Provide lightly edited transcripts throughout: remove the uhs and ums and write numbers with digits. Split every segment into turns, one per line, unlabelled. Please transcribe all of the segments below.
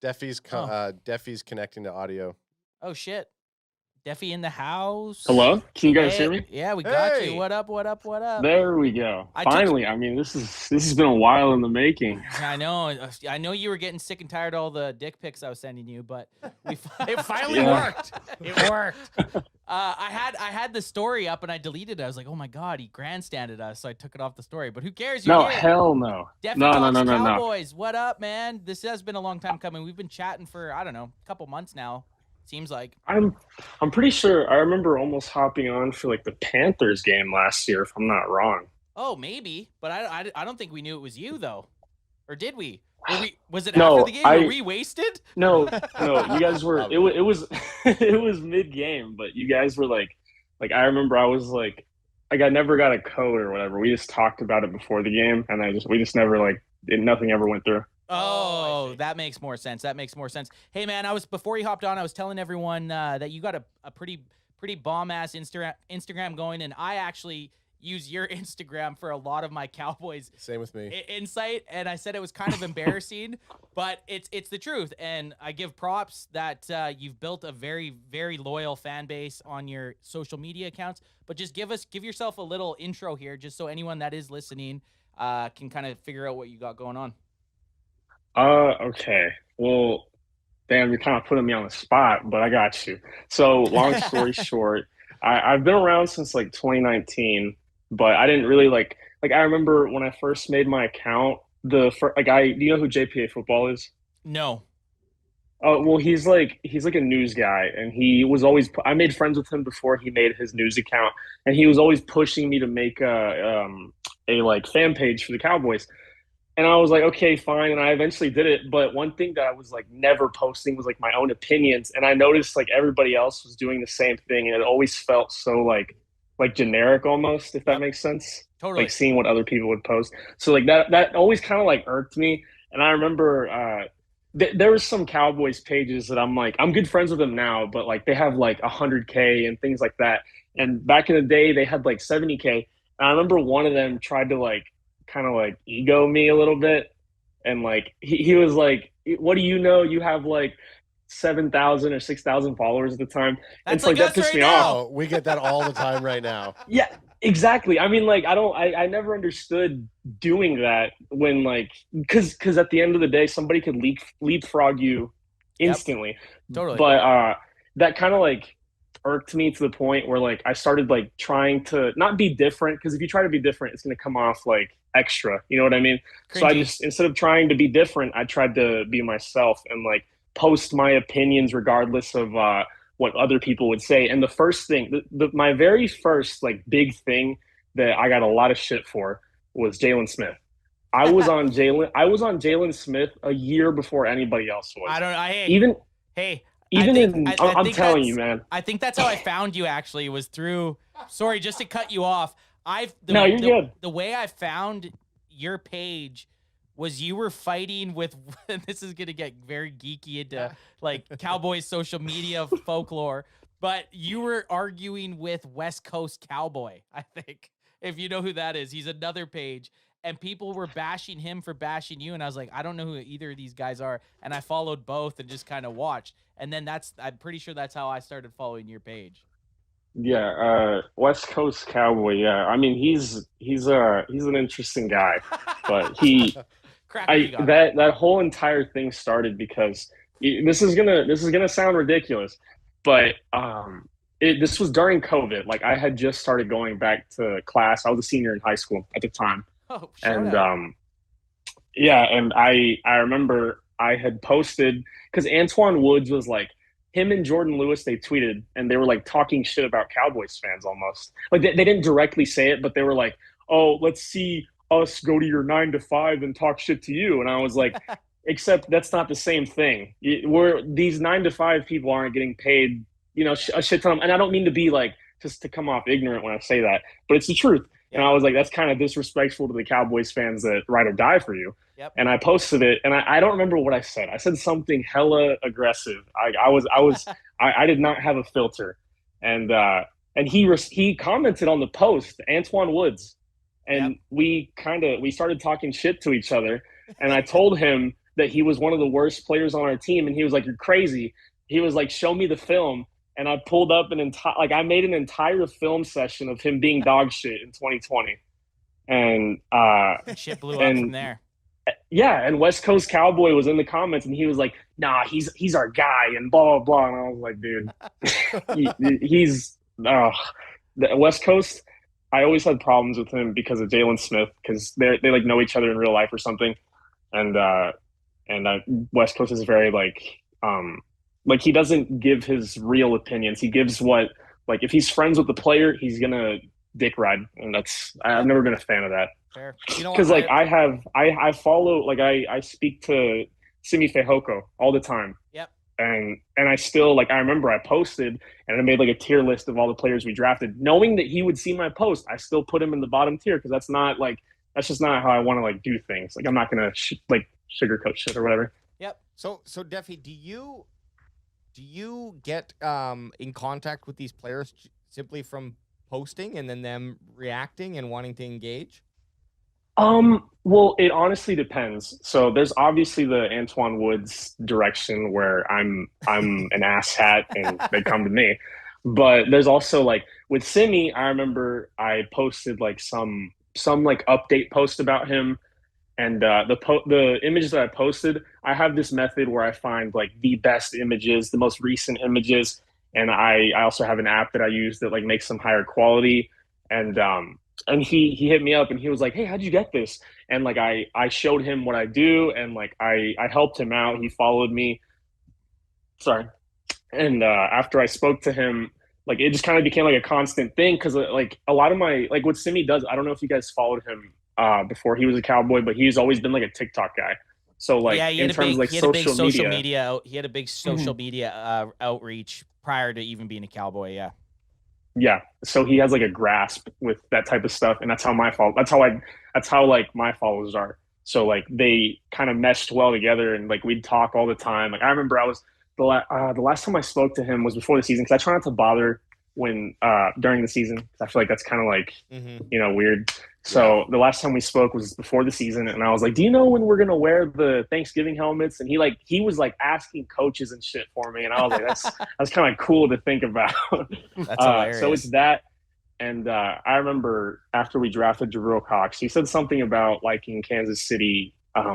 Defy's connecting to audio.
Oh shit. Defy in the house.
Hello? Can you guys hear me?
Yeah, we got
Hey!
you. What up?
There we go. Finally. I mean, this has been a while in the making.
I know you were getting sick and tired of all the dick pics I was sending you, but it finally worked. It worked. I had the story up and I deleted it. I was like, oh my God, he grandstanded us. So I took it off the story, but who cares?
No, hell no.
Defytalkscowboys. What up, man? This has been a long time coming. We've been chatting for, I don't know, a couple months now. Seems like.
I'm pretty sure I remember almost hopping on for like the Panthers game last year, if I'm not wrong.
Oh, maybe, but I don't think we knew it was you though, or did we? Was it
No,
after the game? Were we wasted?
No, you guys were. It was it was mid game, but you guys were like I remember I was like I never got a code or whatever. We just talked about it before the game, and we just never nothing ever went through.
Oh, that makes more sense. Hey, man, before you hopped on, I was telling everyone that you got a pretty bomb-ass Instagram going, and I actually use your Instagram for a lot of my Cowboys
Same with me.
Insight, and I said it was kind of embarrassing, but it's the truth, and I give props that you've built a very, very loyal fan base on your social media accounts, but just give yourself a little intro here, just so anyone that is listening can kind of figure out what you got going on.
Okay. Well, damn, you're kind of putting me on the spot, but I got you. So, long story short, I've been around since like 2019, but I didn't really I remember when I first made my account, do you know who JPA Football is?
No.
Oh, well, he's like a news guy, and he was always. I made friends with him before he made his news account, and he was always pushing me to make a fan page for the Cowboys. And I was like, okay, fine. And I eventually did it. But one thing that I was never posting was my own opinions. And I noticed everybody else was doing the same thing. And it always felt so like generic almost, if that makes sense.
Totally.
Seeing what other people would post. So that always kind of irked me. And I remember there was some Cowboys pages that I'm good friends with them now, but they have 100K and things like that. And back in the day, they had 70K. And I remember one of them tried to kind of ego me a little bit, and he was like, what do you know, you have 7,000 or 6,000 followers at the time.
That's
and that pissed me off.
We get that all the time right now.
Yeah, exactly. I mean, I never understood doing that when because at the end of the day somebody could leapfrog you instantly.
Yep. Totally.
But that kind of irked me to the point where I started trying to not be different, because if you try to be different, it's going to come off extra, you know what I mean? Cringy. So I just, instead of trying to be different, I tried to be myself and post my opinions regardless of what other people would say. And the first thing, my very first big thing that I got a lot of shit for was Jalen Smith. I was on Jalen Smith a year before anybody else was. I'm telling you, man.
I think that's how I found you, actually, was through, sorry, just to cut you off.
You're good.
The way I found your page was you were fighting with, this is going to get very geeky into Cowboys social media folklore, but you were arguing with West Coast Cowboy, I think, if you know who that is. He's another page. And people were bashing him for bashing you. And I was like, I don't know who either of these guys are. And I followed both and just kind of watched. And then I'm pretty sure that's how I started following your page.
Yeah, West Coast Cowboy. Yeah, I mean he's an interesting guy, but that whole entire thing started because this is gonna sound ridiculous, but this was during COVID. I had just started going back to class. I was a senior in high school at the time.
Oh,
and and I remember I had posted, because Antoine Woods was him and Jordan Lewis, they tweeted and they were talking shit about Cowboys fans almost. They didn't directly say it, but they were oh, let's see us go to your 9 to 5 and talk shit to you. And I was like, except that's not the same thing. These 9 to 5 people aren't getting paid, a shit ton. And I don't mean to be just to come off ignorant when I say that, but it's the truth. And I was like, that's kind of disrespectful to the Cowboys fans that ride or die for you.
Yep.
And I posted it, and I don't remember what I said. I said something hella aggressive. I did not have a filter, and he commented on the post, Antoine Woods, and we started talking shit to each other. And I told him that he was one of the worst players on our team, and he was like, "You're crazy." He was like, "Show me the film." And I pulled up I made an entire film session of him being dog shit in 2020. And
shit blew up from there.
Yeah, and West Coast Cowboy was in the comments, and he was like, "Nah, he's our guy," and blah blah blah. And I was like, "Dude, he's the West Coast." I always had problems with him because of Jalen Smith, because they like know each other in real life or something, and West Coast is very like he doesn't give his real opinions. He gives what, like, if he's friends with the player, he's gonna dick ride, and I've never been a fan of that.
Fair.
Because like I follow, like I speak to Simi Fehoko all the time.
Yep.
And I still, like, I remember I posted and I made like a tier list of all the players we drafted, knowing that he would see my post. I still put him in the bottom tier because that's just not how I want to like do things. Like, I'm not gonna sugarcoat shit or whatever.
Yep.
So Defy, do you get in contact with these players simply from posting and then them reacting and wanting to engage?
Well, it honestly depends. So there's obviously the Antoine Woods direction where I'm an asshat and they come to me. But there's also, like, with Simi, I remember I posted like some like update post about him, and the images that I posted, I have this method where I find like the best images, the most recent images, and I also have an app that I use that like makes them higher quality. And he hit me up and he was like, "Hey, how'd you get this?" And like I showed him what I do, and like I helped him out. He followed me. Sorry. And after I spoke to him, like, it just kind of became like a constant thing, because like a lot of my, like, what Simi does, I don't know if you guys followed him before he was a Cowboy, but he's always been like a TikTok guy. So like,
yeah,
he had a big social
media. He had a big social media outreach prior to even being a Cowboy. Yeah.
Yeah. So he has like a grasp with that type of stuff, and that's how my followers are. So like, they kind of meshed well together, and like, we'd talk all the time. Like, I remember the last time I spoke to him was before the season, because I try not to bother when during the season, because I feel like that's kind of like weird. So the last time we spoke was before the season, and I was like, "Do you know when we're gonna wear the Thanksgiving helmets?" And he was like asking coaches and shit for me, and I was like, that's kind of cool to think about.
That's hilarious.
So it's that. And I remember after we drafted Jabril Cox, he said something about liking Kansas City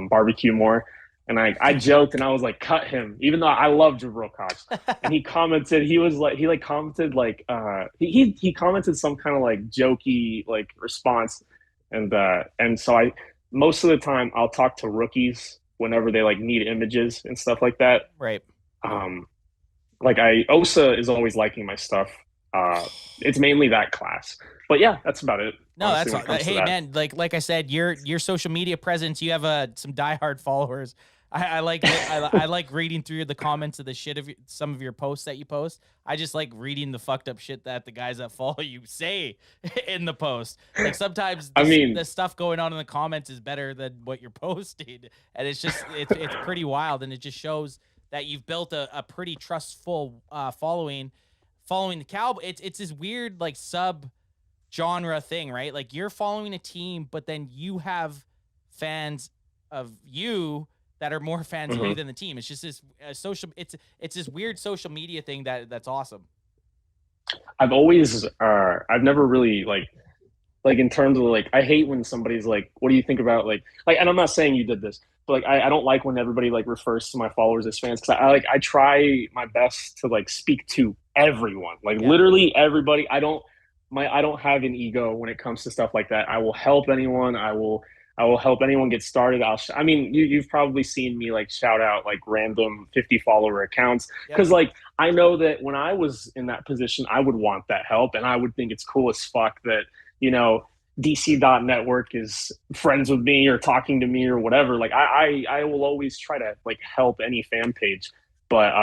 barbecue more. And I joked, and I was like, "Cut him," even though I love Jabril Cox. And he commented, he commented some kind of like jokey like response. And so most of the time I'll talk to rookies whenever they like need images and stuff like that.
Right.
Osa is always liking my stuff. It's mainly that class, but yeah, that's about it.
No,
honestly,
that's hey man, like I said, your social media presence, you have some diehard followers. I like I like reading through the comments of the shit of some of your posts that you post. I just like reading the fucked up shit that the guys that follow you say in the post. Like, sometimes the stuff going on in the comments is better than what you're posting, and it's pretty wild, and it just shows that you've built a pretty trustful following the Cowboys. It's this weird like sub genre thing, right? Like, you're following a team, but then you have fans of you that are more fans of you than the team. It's just this it's this weird social media thing that's awesome.
I've never really like in terms of like, I hate when somebody's like, "What do you think about like," and I'm not saying you did this, but like, I don't like when everybody like refers to my followers as fans, because I try my best to like speak to everyone, like literally everybody. I don't have an ego when it comes to stuff like that. I will help anyone. I will help anyone get started. You've probably seen me like shout out like random 50 follower accounts, because like, I know that when I was in that position, I would want that help, and I would think it's cool as fuck that, DC.network is friends with me or talking to me or whatever. Like, I will always try to like help any fan page, but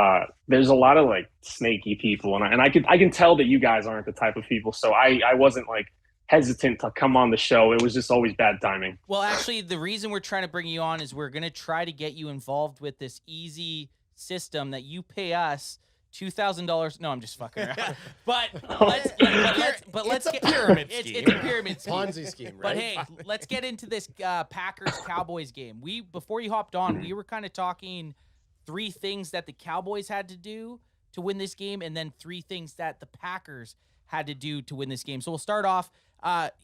there's a lot of like snaky people, and I can tell that you guys aren't the type of people, so I wasn't like hesitant to come on the show. It was just always bad timing.
Well, actually, the reason we're trying to bring you on is we're going to try to get you involved with this easy system that you pay us $2,000. No, I'm just fucking around. But let's
a
get
pyramid
It's
scheme.
a pyramid scheme.
Ponzi scheme, right?
But hey, let's get into this Packers Cowboys game. Before you hopped on, we were kind of talking 3 things that the Cowboys had to do to win this game, and then 3 things that the Packers had to do to win this game. So we'll start off.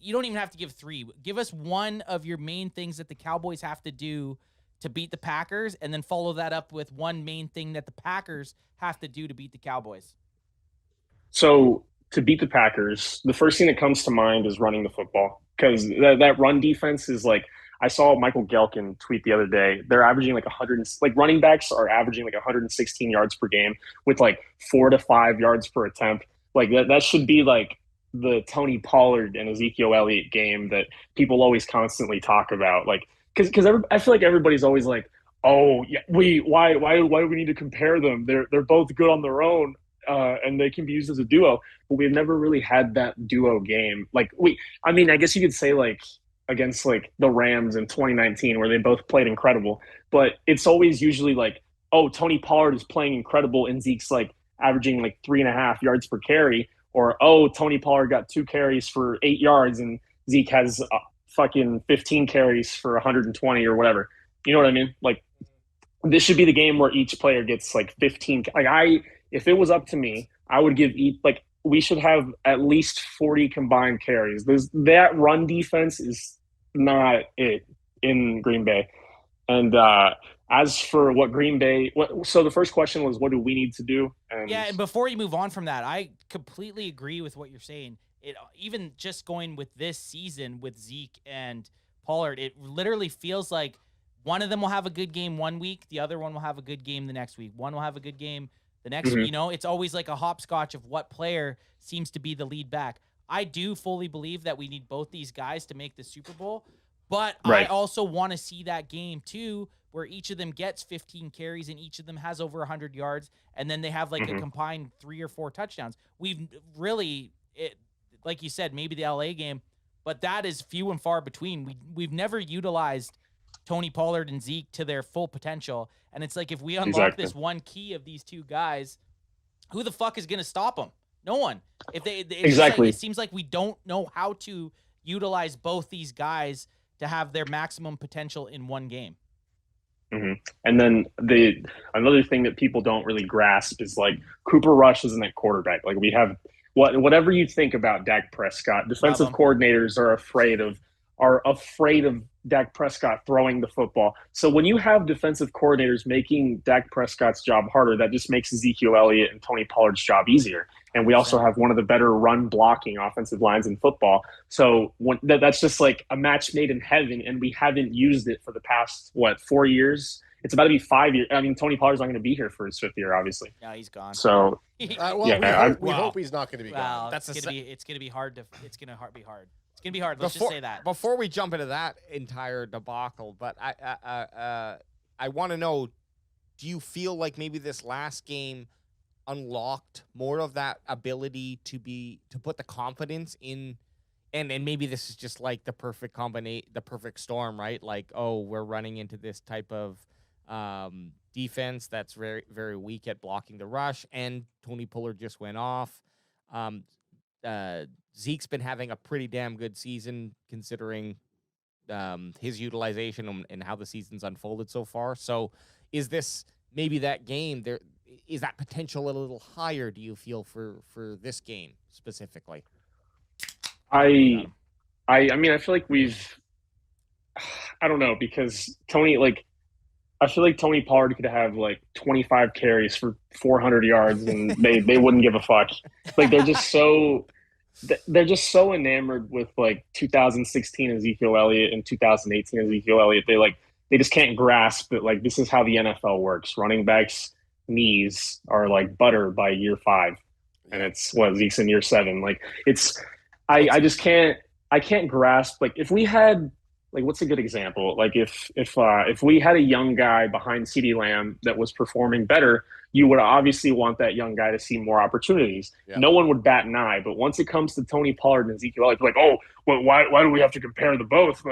You don't even have to give 3. Give us one of your main things that the Cowboys have to do to beat the Packers, and then follow that up with one main thing that the Packers have to do to beat the Cowboys.
So to beat the Packers, the first thing that comes to mind is running the football, because that run defense is like, I saw Michael Gelkin tweet the other day. They're averaging like 100, like running backs are averaging like 116 yards per game with like 4 to 5 yards per attempt. Like that should be like the Tony Pollard and Ezekiel Elliott game that people always constantly talk about. Like, because I feel like everybody's always like, oh yeah, why do we need to compare them? They're both good on their own, and they can be used as a duo. But we've never really had that duo game. Like I guess you could say like against like the Rams in 2019 where they both played incredible. But it's always usually like, oh, Tony Pollard is playing incredible and Zeke's like averaging like 3.5 yards per carry, or oh, Tony Pollard got 2 carries for 8 yards and Zeke has fucking 15 carries for 120 or whatever. You know what I mean? Like, this should be the game where each player gets like 15. Like if it was up to me, I would give each, like, we should have at least 40 combined carries. That run defense is not it in Green Bay. And as for what Green Bay, so the first question was, what do we need to do?
And before you move on from that, I completely agree with what you're saying. Even just going with this season with Zeke and Pollard, it literally feels like one of them will have a good game one week, the other one will have a good game the next week. One will have a good game the next week. You know, it's always like a hopscotch of what player seems to be the lead back. I do fully believe that we need both these guys to make the Super Bowl, but I also want to see that game too, where each of them gets 15 carries and each of them has over 100 yards, and then they have like a combined 3 or 4 touchdowns. We've really, like you said, maybe the LA game, but that is few and far between. We've never utilized Tony Pollard and Zeke to their full potential. And it's like, if we unlock this one key of these 2 guys, who the fuck is going to stop them? No one. It seems like we don't know how to utilize both these guys to have their maximum potential in one game.
And then another thing that people don't really grasp is like Cooper Rush isn't that quarterback. Like, we have whatever you think about Dak Prescott, defensive coordinators are afraid of Dak Prescott throwing the football. So when you have defensive coordinators making Dak Prescott's job harder, that just makes Ezekiel Elliott and Tony Pollard's job easier. And we also have one of the better run blocking offensive lines in football. So that's just like a match made in heaven, and we haven't used it for the past, 4 years? It's about to be 5 years. I mean, Tony Pollard's not going to be here for his 5th year, obviously.
Yeah, he's gone.
So
we hope he's not going to be
well,
gone.
It's going to be hard. It's going to be hard. It's going to be hard. Let's just say that.
Before we jump into that entire debacle, but I want to know, do you feel like maybe this last game unlocked more of that ability to put the confidence in, and maybe this is just like the perfect storm, right? Like, oh, we're running into this type of defense that's very, very weak at blocking the rush, and Tony Pollard just went off. Zeke's been having a pretty damn good season considering his utilization and how the season's unfolded so far. So is this maybe that game there? Is that potential a little higher, do you feel, for this game specifically?
I mean, I feel like I don't know, because I feel like Tony Pollard could have like 25 carries for 400 yards and they wouldn't give a fuck. Like, they're just so enamored with like 2016 Ezekiel Elliott and 2018 Ezekiel Elliott. They just can't grasp that, like, this is how the NFL works. Running backs' knees are like butter by year 5, and it's Zeke's in year 7. Like, I just can't grasp, like, if we had, like, what's a good example? Like, if we had a young guy behind CeeDee Lamb that was performing better, you would obviously want that young guy to see more opportunities. Yeah. No one would bat an eye. But once it comes to Tony Pollard and Ezekiel, it's like, oh, well, why do we have to compare the both?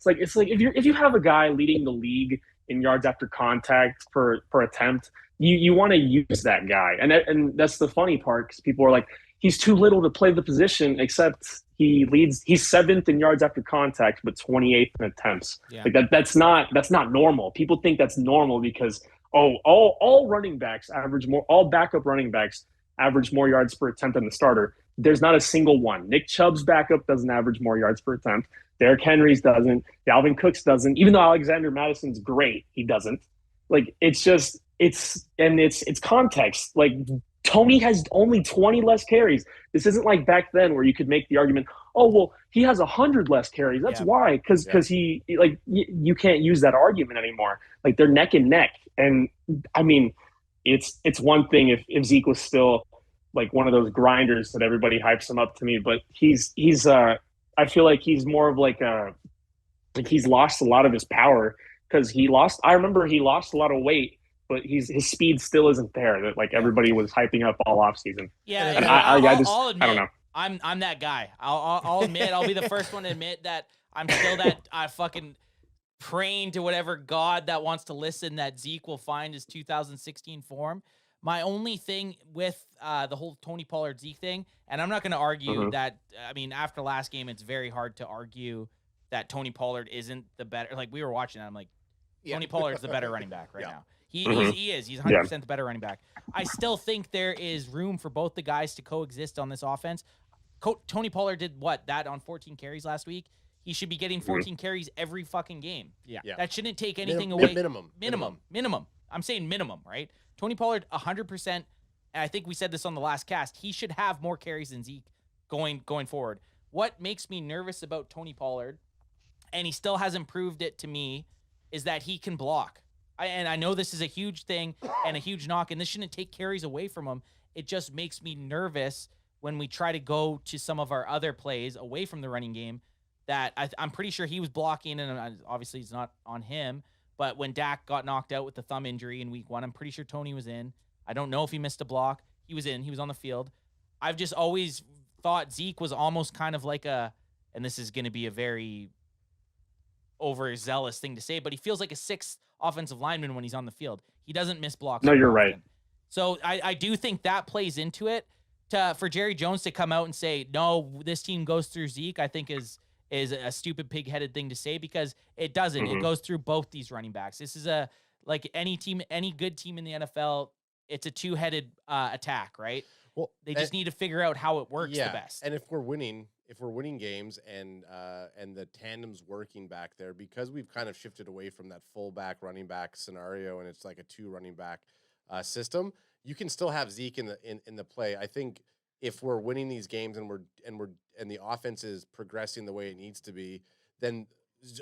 It's like if you have a guy leading the league in yards after contact per attempt you want to use that guy, and that's the funny part because people are like, he's too little to play the position. Except he's 7th in yards after contact, but 28th in attempts.
Yeah.
Like that's not normal. People think that's normal because all running backs average more. All backup running backs average more yards per attempt than the starter. There's not a single one. Nick Chubb's backup doesn't average more yards per attempt. Derrick Henry's doesn't. Dalvin Cook's doesn't. Even though Alexander Madison's great, he doesn't. Like it's context. Like Tony has only 20 less carries. This isn't like back then where you could make the argument, oh well, he has 100 less carries. That's why, because he like you can't use that argument anymore. Like they're neck and neck. And I mean, it's one thing if Zeke was still like one of those grinders that everybody hypes him up to me, but he's I feel like he's more of like he's lost a lot of his power because I remember he lost a lot of weight, but his speed still isn't there that like everybody was hyping up all offseason.
Yeah,
and
I'll admit,
I don't know.
I'm that guy. I'll admit, I'll be the first one to admit that I'm still that fucking praying to whatever God that wants to listen that Zeke will find his 2016 form. My only thing with the whole Tony Pollard Zeke thing, and I'm not going to argue that, I mean, after last game, it's very hard to argue that Tony Pollard isn't the better. Like, we were watching that. I'm like, Tony Pollard's the better running back right now. He is. He's 100% the better running back. I still think there is room for both the guys to coexist on this offense. Tony Pollard did that on 14 carries last week? He should be getting 14 carries every fucking game. Yeah. That shouldn't take anything away. Minimum. I'm saying minimum, right? Tony Pollard, 100%, and I think we said this on the last cast, he should have more carries than Zeke going forward. What makes me nervous about Tony Pollard, and he still hasn't proved it to me, is that he can block. And I know this is a huge thing and a huge knock, and this shouldn't take carries away from him. It just makes me nervous when we try to go to some of our other plays away from the running game that I'm pretty sure he was blocking, and obviously it's not on him. But when Dak got knocked out with the thumb injury in week 1, I'm pretty sure Tony was in. I don't know if he missed a block. He was in. He was on the field. I've just always thought Zeke was almost kind of like and this is going to be a very overzealous thing to say, but he feels like a 6th offensive lineman when he's on the field. He doesn't miss blocks.
No, you're right.
So I do think that plays into it. For Jerry Jones to come out and say, no, this team goes through Zeke, I think is a stupid pig-headed thing to say because it doesn't. It goes through both these running backs. This is like any good team in the NFL, it's a two-headed attack, right? Well, they just need to figure out how it works the best.
And if we're winning games and the tandem's working back there, because we've kind of shifted away from that fullback running back scenario and it's like a 2 running back system, you can still have Zeke in the play. I think if we're winning these games and the offense is progressing the way it needs to be, then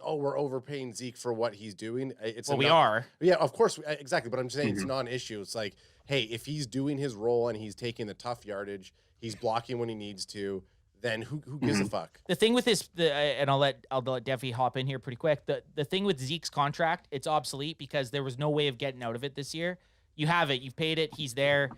we're overpaying Zeke for what he's doing.
We are.
Yeah, of course, exactly. But I'm just saying it's a non-issue. It's like, hey, if he's doing his role and he's taking the tough yardage, he's blocking when he needs to, then who gives a fuck?
The thing with this, and I'll let Defy hop in here pretty quick. The thing with Zeke's contract, it's obsolete because there was no way of getting out of it this year. You have it. You've paid it. He's there.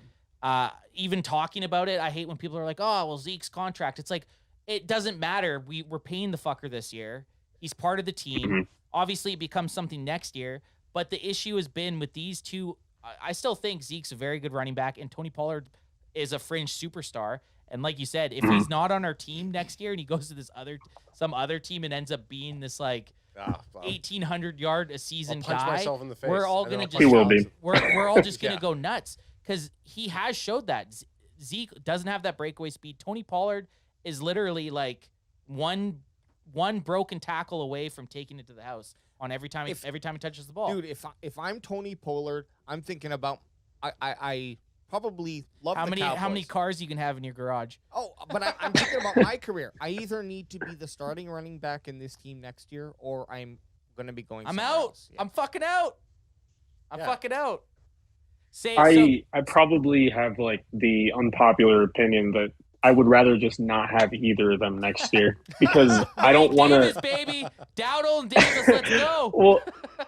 Even talking about it, I hate when people are like, oh, well, Zeke's contract. It's like, it doesn't matter. We're paying the fucker this year. He's part of the team. Obviously, it becomes something next year. But the issue has been with these two, I still think Zeke's a very good running back, and Tony Pollard is a fringe superstar. And like you said, if he's not on our team next year and he goes to some other team and ends up being this like 1,800 yard a season
I'll punch
guy,
myself in the face.
we're all gonna we're all just gonna go nuts because he has showed that Zeke doesn't have that breakaway speed. Tony Pollard is literally like one broken tackle away from taking it to the house on every time he touches the ball.
Dude, if I'm Tony Pollard, I'm thinking about I probably love
how
the
many
Cowboys.
How many cars you can have in your garage?
Oh, but I'm thinking about my career. I either need to be the starting running back in this team next year, or I'm going to be going.
I'm
somewhere
out.
else. Yeah.
I'm fucking out. I'm fucking out.
I probably have like the unpopular opinion that I would rather just not have either of them next year because I don't want to.
Baby, Dowdle and Davis, let's go.
Well,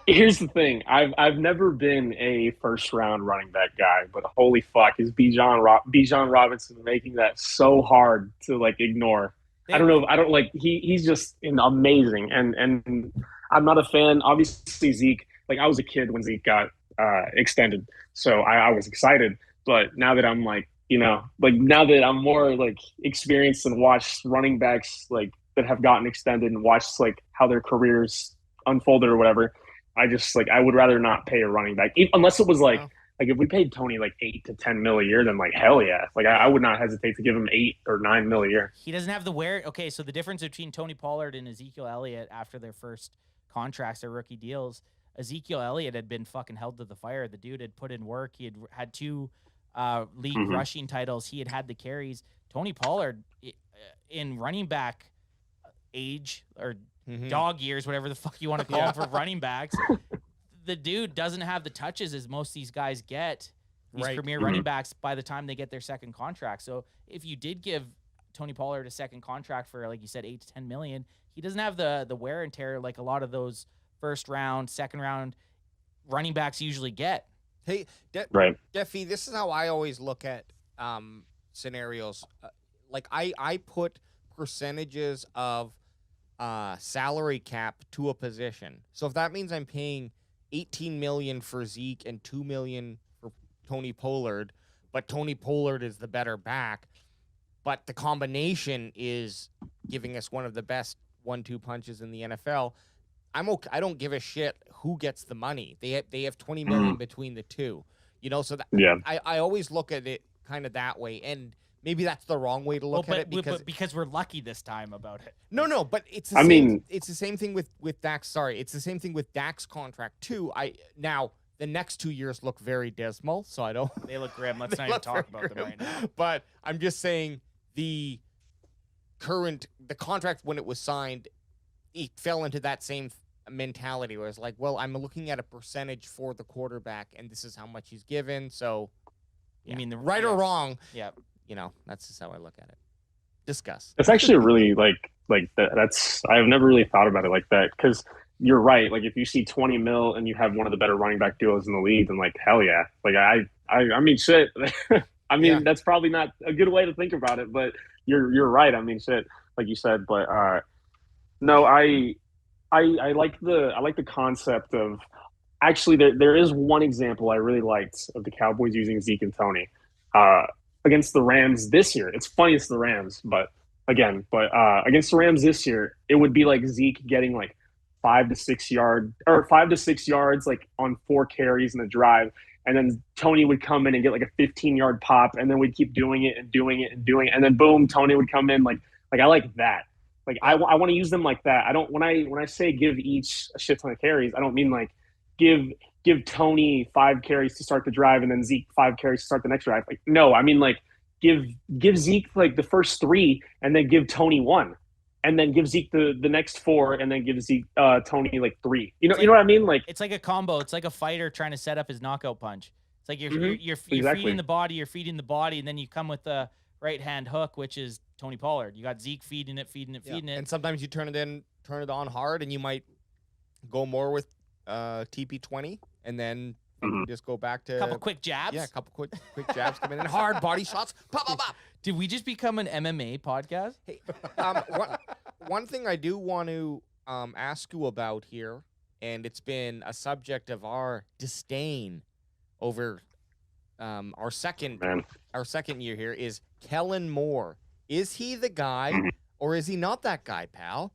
here's the thing: I've never been a first round running back guy, but holy fuck, is Bijan Robinson making that so hard to like ignore? I don't know. I don't like he's just amazing, and I'm not a fan. Obviously, Zeke. Like I was a kid when Zeke got extended. So I was excited. But now that I'm like, now that I'm more like experienced and watched running backs like that have gotten extended and watched like how their careers unfolded or whatever, I just like I would rather not pay a running back unless it was like if we paid Tony like 8 to 10 mil a year, then like hell yeah, like I would not hesitate to give him 8 or 9 mil a year.
He doesn't have the wear. Okay, so the difference between Tony Pollard and Ezekiel Elliott after their first contracts, their rookie deals, Ezekiel Elliott had been fucking held to the fire. The dude had put in work. He had 2 league rushing titles. He had the carries. Tony Pollard, in running back age or dog years, whatever the fuck you want to call him for running backs, the dude doesn't have the touches as most of these guys get, these premier running backs, by the time they get their second contract. So if you did give Tony Pollard a second contract for, like you said, 8 to 10 million, he doesn't have the wear and tear like a lot of those first round, second round running backs usually get.
Hey, Defy, this is how I always look at scenarios. Like I put percentages of salary cap to a position. So if that means I'm paying 18 million for Zeke and 2 million for Tony Pollard, but Tony Pollard is the better back, but the combination is giving us one of the best 1-2 punches in the NFL, I'm okay. I don't give a shit who gets the money. They have 20 million between the two, so that I always look at it kind of that way, and maybe that's the wrong way to look at it
because we're lucky this time about it.
No, but it's the same. It's the same thing with Dak's. Sorry, it's the same thing with Dak's contract too. Now the next 2 years look very dismal, so I don't.
They look grim. Let's not even talk about them right now.
But I'm just saying the contract when it was signed, it fell into that same mentality where it's like, well, I'm looking at a percentage for the quarterback, and this is how much he's given. So,
you mean the
right or wrong?
Yeah.
That's just how I look at it. Discuss.
It's actually really that's I've never really thought about it like that, because you're right. Like if you see 20 mil and you have one of the better running back duos in the league, then like hell yeah. Like I mean shit. I mean that's probably not a good way to think about it, but you're right. I mean shit, like you said. But no, I like the concept of actually there is one example I really liked of the Cowboys using Zeke and Tony against the Rams this year. It's funny it's the Rams, but against the Rams this year, it would be like Zeke getting like 5 to 6 yards like on 4 carries in the drive, and then Tony would come in and get like a 15-yard pop, and then we'd keep doing it, and then boom, Tony would come in like I like that. Like I want to use them like that. I don't when I say give each a shit ton of carries, I don't mean like give Tony 5 carries to start the drive and then Zeke 5 carries to start the next drive. Like no, I mean like give Zeke like the first 3 and then give Tony 1, and then give Zeke the next 4 and then give Zeke Tony like 3. You know what I mean? Like
it's like a combo. It's like a fighter trying to set up his knockout punch. It's like you're
exactly.
feeding the body, and then you come with the right hand hook, which is Tony Pollard. You got Zeke feeding it.
And sometimes you turn it on hard, and you might go more with TP20, and then just go back to
a couple quick jabs.
Yeah, a couple quick jabs come in, and hard body shots. Pop, pop, pop.
Did we just become an MMA podcast?
Hey, one thing I do want to ask you about here, and it's been a subject of our disdain over our second year here, is Kellen Moore. Is he the guy, or is he not that guy, pal?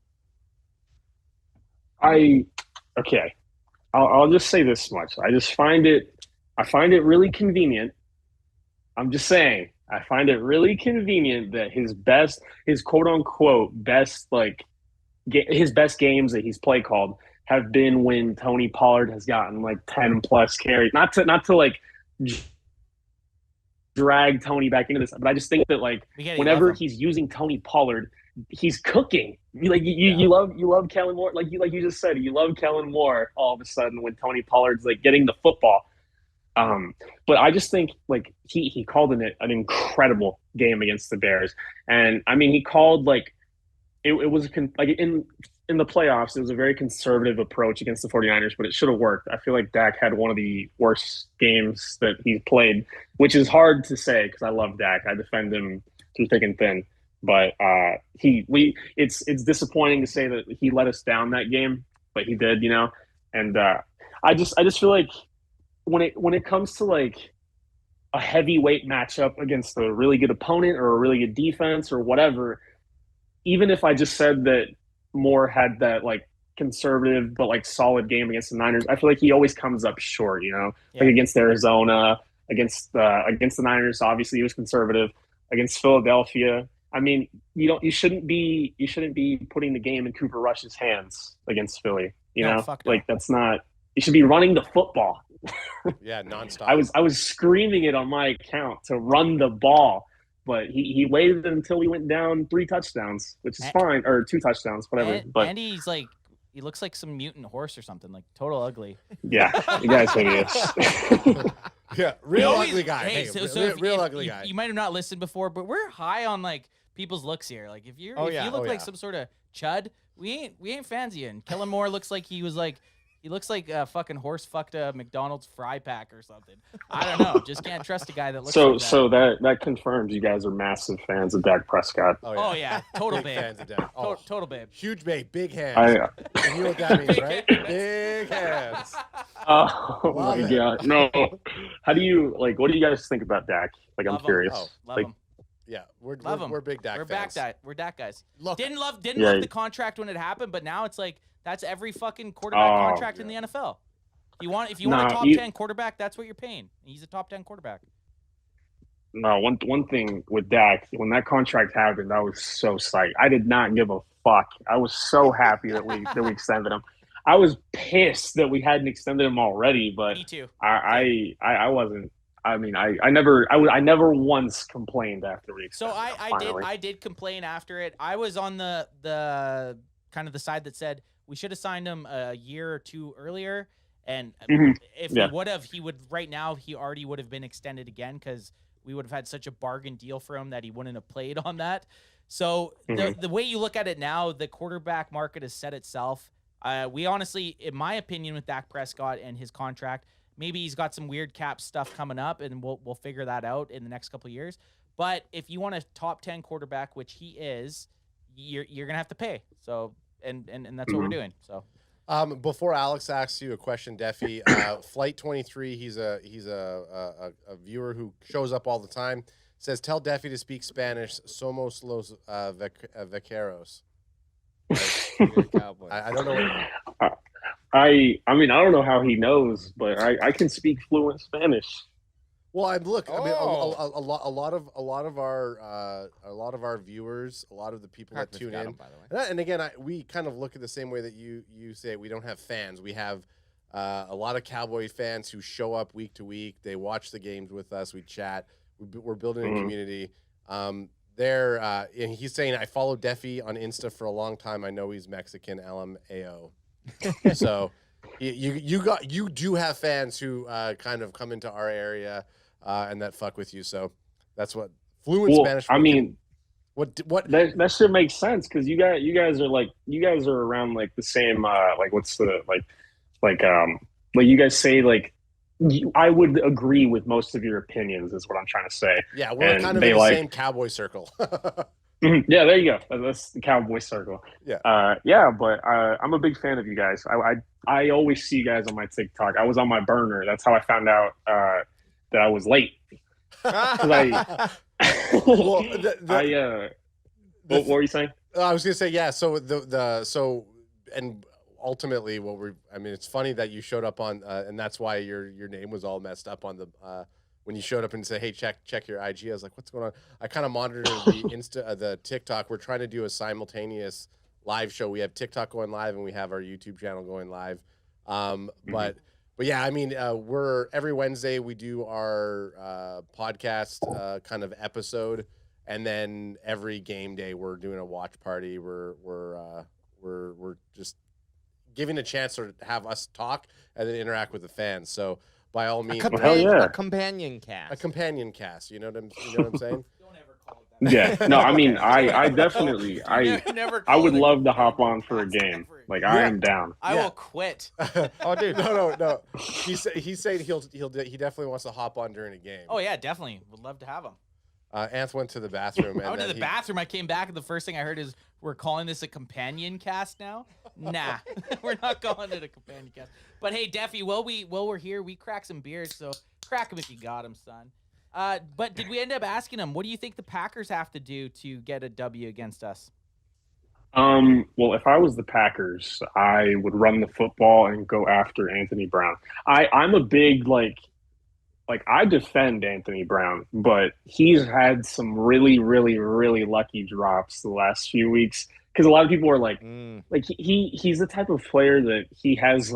I'll just say this much. I find it really convenient. I'm just saying, I find it really convenient that his quote unquote best, like his best games that he's play called have been when Tony Pollard has gotten like 10 plus carries. Not to like drag Tony back into this, but I just think that like whenever he's using Tony Pollard, he's cooking. You love Kellen Moore, like you just said, you love Kellen Moore all of a sudden when Tony Pollard's like getting the football. But I just think like he called an incredible game against the Bears, and I mean he called like it was like in the playoffs, it was a very conservative approach against the 49ers, but it should have worked. I feel like Dak had one of the worst games that he's played, which is hard to say because I love Dak. I defend him through thick and thin. But it's disappointing to say that he let us down that game, but he did, And I just feel like when it comes to like a heavyweight matchup against a really good opponent or a really good defense or whatever, even if I just said that Moore had that like conservative but like solid game against the Niners, I feel like he always comes up short, you know?
Yeah.
Like against Arizona, against the Niners, obviously he was conservative. Against Philadelphia, I mean, you shouldn't be putting the game in Cooper Rush's hands against Philly. You
No,
know,
fuck no.
like that's not. You should be running the football.
Yeah, nonstop.
I was screaming it on my account to run the ball, but he waited until we went down 3 touchdowns, which is fine, or 2 touchdowns, whatever. But
Andy's like, he looks like some mutant horse or something, like total ugly.
yeah, you guys hideous.
Yeah, real
Always-
ugly guy.
Hey,
Hey,
so
real
if
ugly
you,
guy.
You might have not listened before, but we're high on like people's looks here. Like if you
Oh, yeah.
look
Oh,
like
yeah.
some sort of chud, we ain't fans of you. And Kellen Moore looks like he looks like a fucking horse fucked a McDonald's fry pack or something. I don't know. Just can't trust a guy that looks like that.
So that confirms you guys are massive fans of Dak Prescott.
Oh yeah, total
Big
babe.
fans of Dak. Oh,
Total babe.
huge babe, big hands.
I
You know what that means, right? Big hands.
oh
Love
my
it.
god, no. How do you like? What do you guys think about Dak? Like, I'm
Love him.
curious.
Oh,
Love
like,
him.
Yeah,
Love him.
we're big Dak
We're
fans.
We're Dak guys.
Look,
Didn't love
Yeah.
the contract when it happened, but now it's like that's every fucking quarterback
Oh,
contract in the NFL. If you want
Nah,
a top
you-
10 quarterback, that's what you're paying. He's a top 10 quarterback.
no, one thing with Dak, when that contract happened, I was so psyched. I did not give a fuck. I was so happy that we extended him. I was pissed that we hadn't extended him already, but
Me too.
I wasn't. I mean, I never once complained after we
So
extended him,
I
finally.
did complain after it. I was on the kind of the side that said we should have signed him a year or 2 earlier. And
Mhm.
if
Yeah.
he would right now he already would have been extended again because we would have had such a bargain deal for him that he wouldn't have played on that. So the way you look at it now, the quarterback market has set itself. We honestly, in my opinion, with Dak Prescott and his contract, maybe he's got some weird cap stuff coming up, and we'll figure that out in the next couple of years. But if you want a top 10 quarterback, which he is, you're gonna have to pay. So and that's what we're doing. So.
Before Alex asks you a question, Defy, Flight 23, he's a viewer who shows up all the time. Says, tell Defy to speak Spanish. Somos los vaqueros.
Cowboys.
I don't know. What,
I mean, I don't know how he knows, but I can speak fluent Spanish.
well, I look. I mean,
Oh.
a lot of our viewers, a lot of the people that tune in.
By the way.
And again, we kind of look at the same way that you say we don't have fans. We have a lot of Cowboy fans who show up week to week. They watch the games with us. We chat. We're building a community. And he's saying, I followed Defy on Insta for a long time. I know he's Mexican, LMAO. So you do have fans who kind of come into our area and that fuck with you. So that's what fluent Spanish.
I mean,
what
that should make sense because you guys are around like the same like what's the like you guys say like I would agree with most of your opinions is what I'm trying to say.
Yeah, we're
And
kind of
they
in the
like-
same Cowboy circle.
Yeah, there you go. That's the Cowboy circle.
Yeah.
But I'm a big fan of you guys. I always see you guys on my TikTok. I was on my burner. That's how I found out that I was late.
Well,
What were you saying?
I was gonna say yeah. So and ultimately, it's funny that you showed up on, and that's why your name was all messed up on the when you showed up and said, "Hey, check your IG." I was like, "What's going on?" I kind of monitored the TikTok. We're trying to do a simultaneous live show. We have TikTok going live, and we have our YouTube channel going live. But yeah, I mean, we're every Wednesday we do our podcast kind of episode. And then every game day, we're doing a watch party. We're just giving a chance to have us talk and then interact with the fans. So by all means,
yeah.
A companion cast.
a companion cast. You know what I'm saying?
Don't ever call it that.
Yeah. No, I mean, I definitely,
Never
I
call
would
it a
love to hop
companion
on for a
cast
game.
ever.
Like I am down.
I
Yeah.
will quit.
Oh, dude.
No. He's saying he definitely wants to hop on during a game.
Oh yeah, definitely. Would love to have him.
Anth went to the bathroom. And
I went to
then
the bathroom. I came back, and the first thing I heard is, we're calling this a companion cast now? Nah, we're not calling it a companion cast. But hey, Defy, while we're here, we crack some beers, so crack them if you got them, son. But did we end up asking him, what do you think the Packers have to do to get a W against us?
Well, if I was the Packers, I would run the football and go after Anthony Brown. I'm a big I defend Anthony Brown, but he's had some really, really, really lucky drops the last few weeks. Because a lot of people are like he's the type of player that he has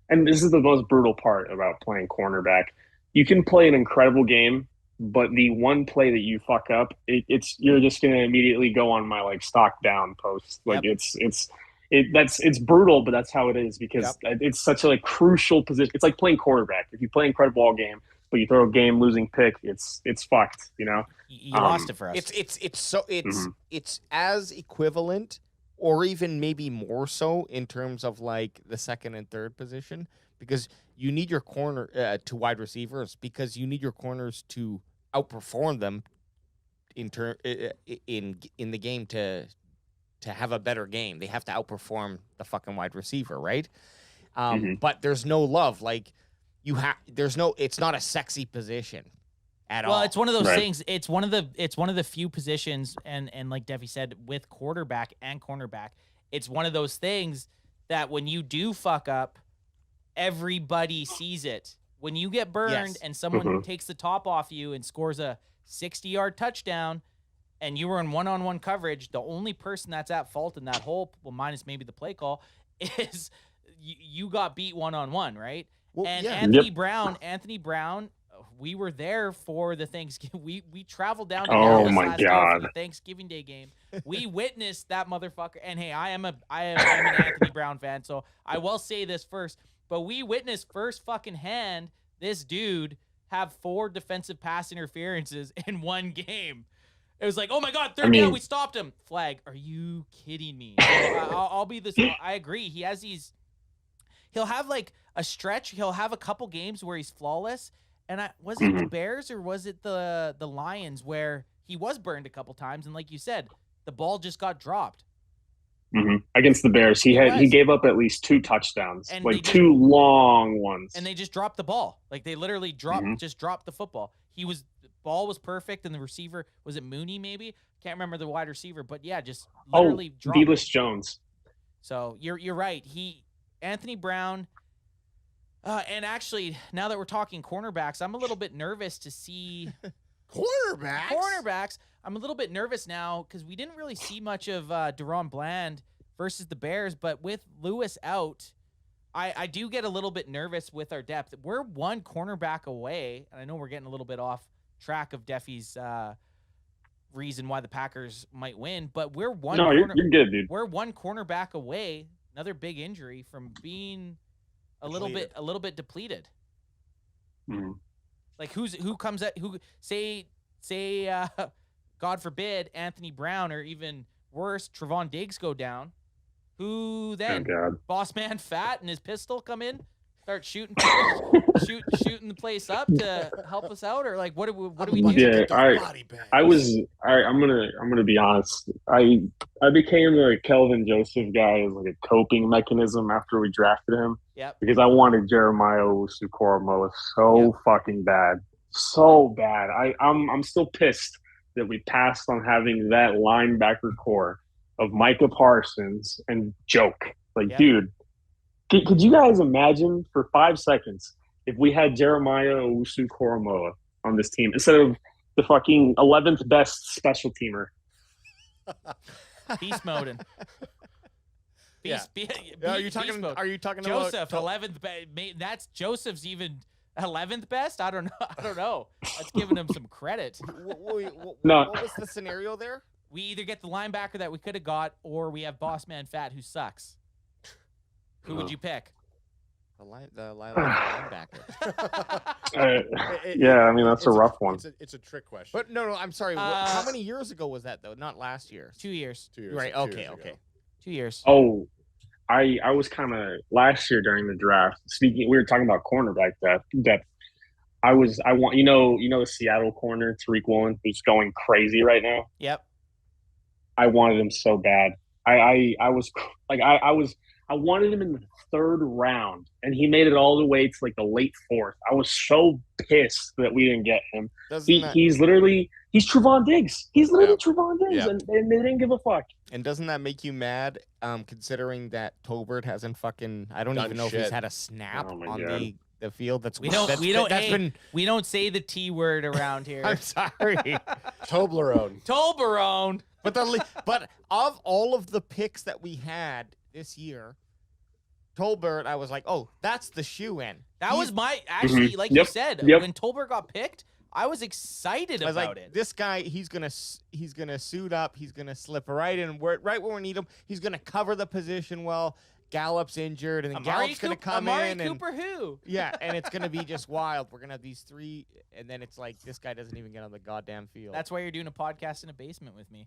and this is the most brutal part about playing cornerback. You can play an incredible game, but the one play that you fuck up, you're just gonna immediately go on my stock down post. It's brutal, but that's how it is because it's such a crucial position. It's like playing quarterback. If you play incredible all game, but you throw a game losing pick, it's fucked. You know,
you lost it for us.
It's as equivalent, or even maybe more so in terms of the second and third position, because you need your corner to wide receivers, because you need your corners to outperform them in the game to have a better game. They have to outperform the fucking wide receiver, right? But there's no love. It's not a sexy position at all.
Well, it's one of those things. It's one of the few positions, and like Defy said, with quarterback and cornerback, it's one of those things that when you do fuck up, everybody sees it. When you get burned and someone takes the top off you and scores a 60-yard touchdown, and you were in one-on-one coverage, the only person that's at fault in that whole, well, minus maybe the play call, is you got beat one-on-one, right? Well, and Anthony Brown, we were there for the Thanksgiving. We traveled down to Dallas last year for the Thanksgiving Day game. We witnessed that motherfucker. And hey, I'm an Anthony Brown fan, so I will say this first. But we witnessed first fucking hand this dude have 4 defensive pass interferences in one game. It was like, oh my God, third down, we stopped him. Flag. Are you kidding me? I'll be this. I agree. He has these. He'll have a stretch. He'll have a couple games where he's flawless. And was it the Bears or was it the Lions where he was burned a couple times? And like you said, the ball just got dropped.
Against the Bears, he gave up at least 2 touchdowns, and 2 long ones.
And they just dropped the ball. They literally just dropped the football. Ball was perfect, and the receiver, was it Mooney maybe? Can't remember the wide receiver, but yeah, just literally dropped it.
Deeless Jones.
So you're right. Anthony Brown. And actually, now that we're talking cornerbacks, I'm a little bit nervous to see cornerbacks. I'm a little bit nervous now because we didn't really see much of Deron Bland versus the Bears, but with Lewis out, I do get a little bit nervous with our depth. We're one cornerback away, and I know we're getting a little bit off track of Defy's reason why the Packers might win, but we're one.
No, you're good, dude.
We're one cornerback away, another big injury from being a little bit depleted. Who comes at who say God forbid Anthony Brown or even worse Trevon Diggs go down. Who then? Boss man Fat and his pistol come in, start shooting the place up to help us out, or what do we do?
Yeah, I'm gonna be honest. I became a Kelvin Joseph guy as a coping mechanism after we drafted him.
Yep.
Because I wanted Jeremiah Owusu-Koramoah so fucking bad, so bad. I'm still pissed that we passed on having that linebacker core of Micah Parsons and Joke. Dude, could you guys imagine for 5 seconds if we had Jeremiah Owusu-Koramoah on this team instead of the fucking 11th best special teamer?
Beast moding.
Are you talking about
Joseph 11th? That's Joseph's even 11th best. I don't know. That's giving him some credit.
What was the scenario there?
We either get the linebacker that we could have got, or we have Boss Man Fat who sucks. Who would you pick?
The linebacker.
Yeah, I mean that's a rough one.
It's a trick question.
But no, I'm sorry. How many years ago was that though? Not last year.
2 years.
2 years.
Right. Okay.
2 years.
Oh, I was kind of last year during the draft. We were talking about cornerback depth. I want the Seattle corner, Tariq Woolen, who's going crazy right now.
Yep.
I wanted him so bad. I wanted him in the third round, and he made it all the way to like the late fourth. I was so pissed that we didn't get him. He's Trevon Diggs. He's literally Trevon Diggs, and they didn't give a fuck.
And doesn't that make you mad? Considering that Tolbert hasn't fucking, I don't even know if he's had a snap on the field. We
don't say the T word around here.
I'm sorry.
Toblerone.
But of all of the picks that we had this year, Tolbert, I was like, oh, that's the shoe-in.
That was you said, when Tolbert got picked, I was excited about it.
This guy, he's gonna suit up. He's gonna slip right in, right where we need him. He's gonna cover the position well. Gallup's injured, and then Gallup's gonna come in.
Amari Cooper, who?
Yeah, and it's gonna be just wild. We're gonna have these three, and then it's like this guy doesn't even get on the goddamn field.
That's why you're doing a podcast in a basement with me.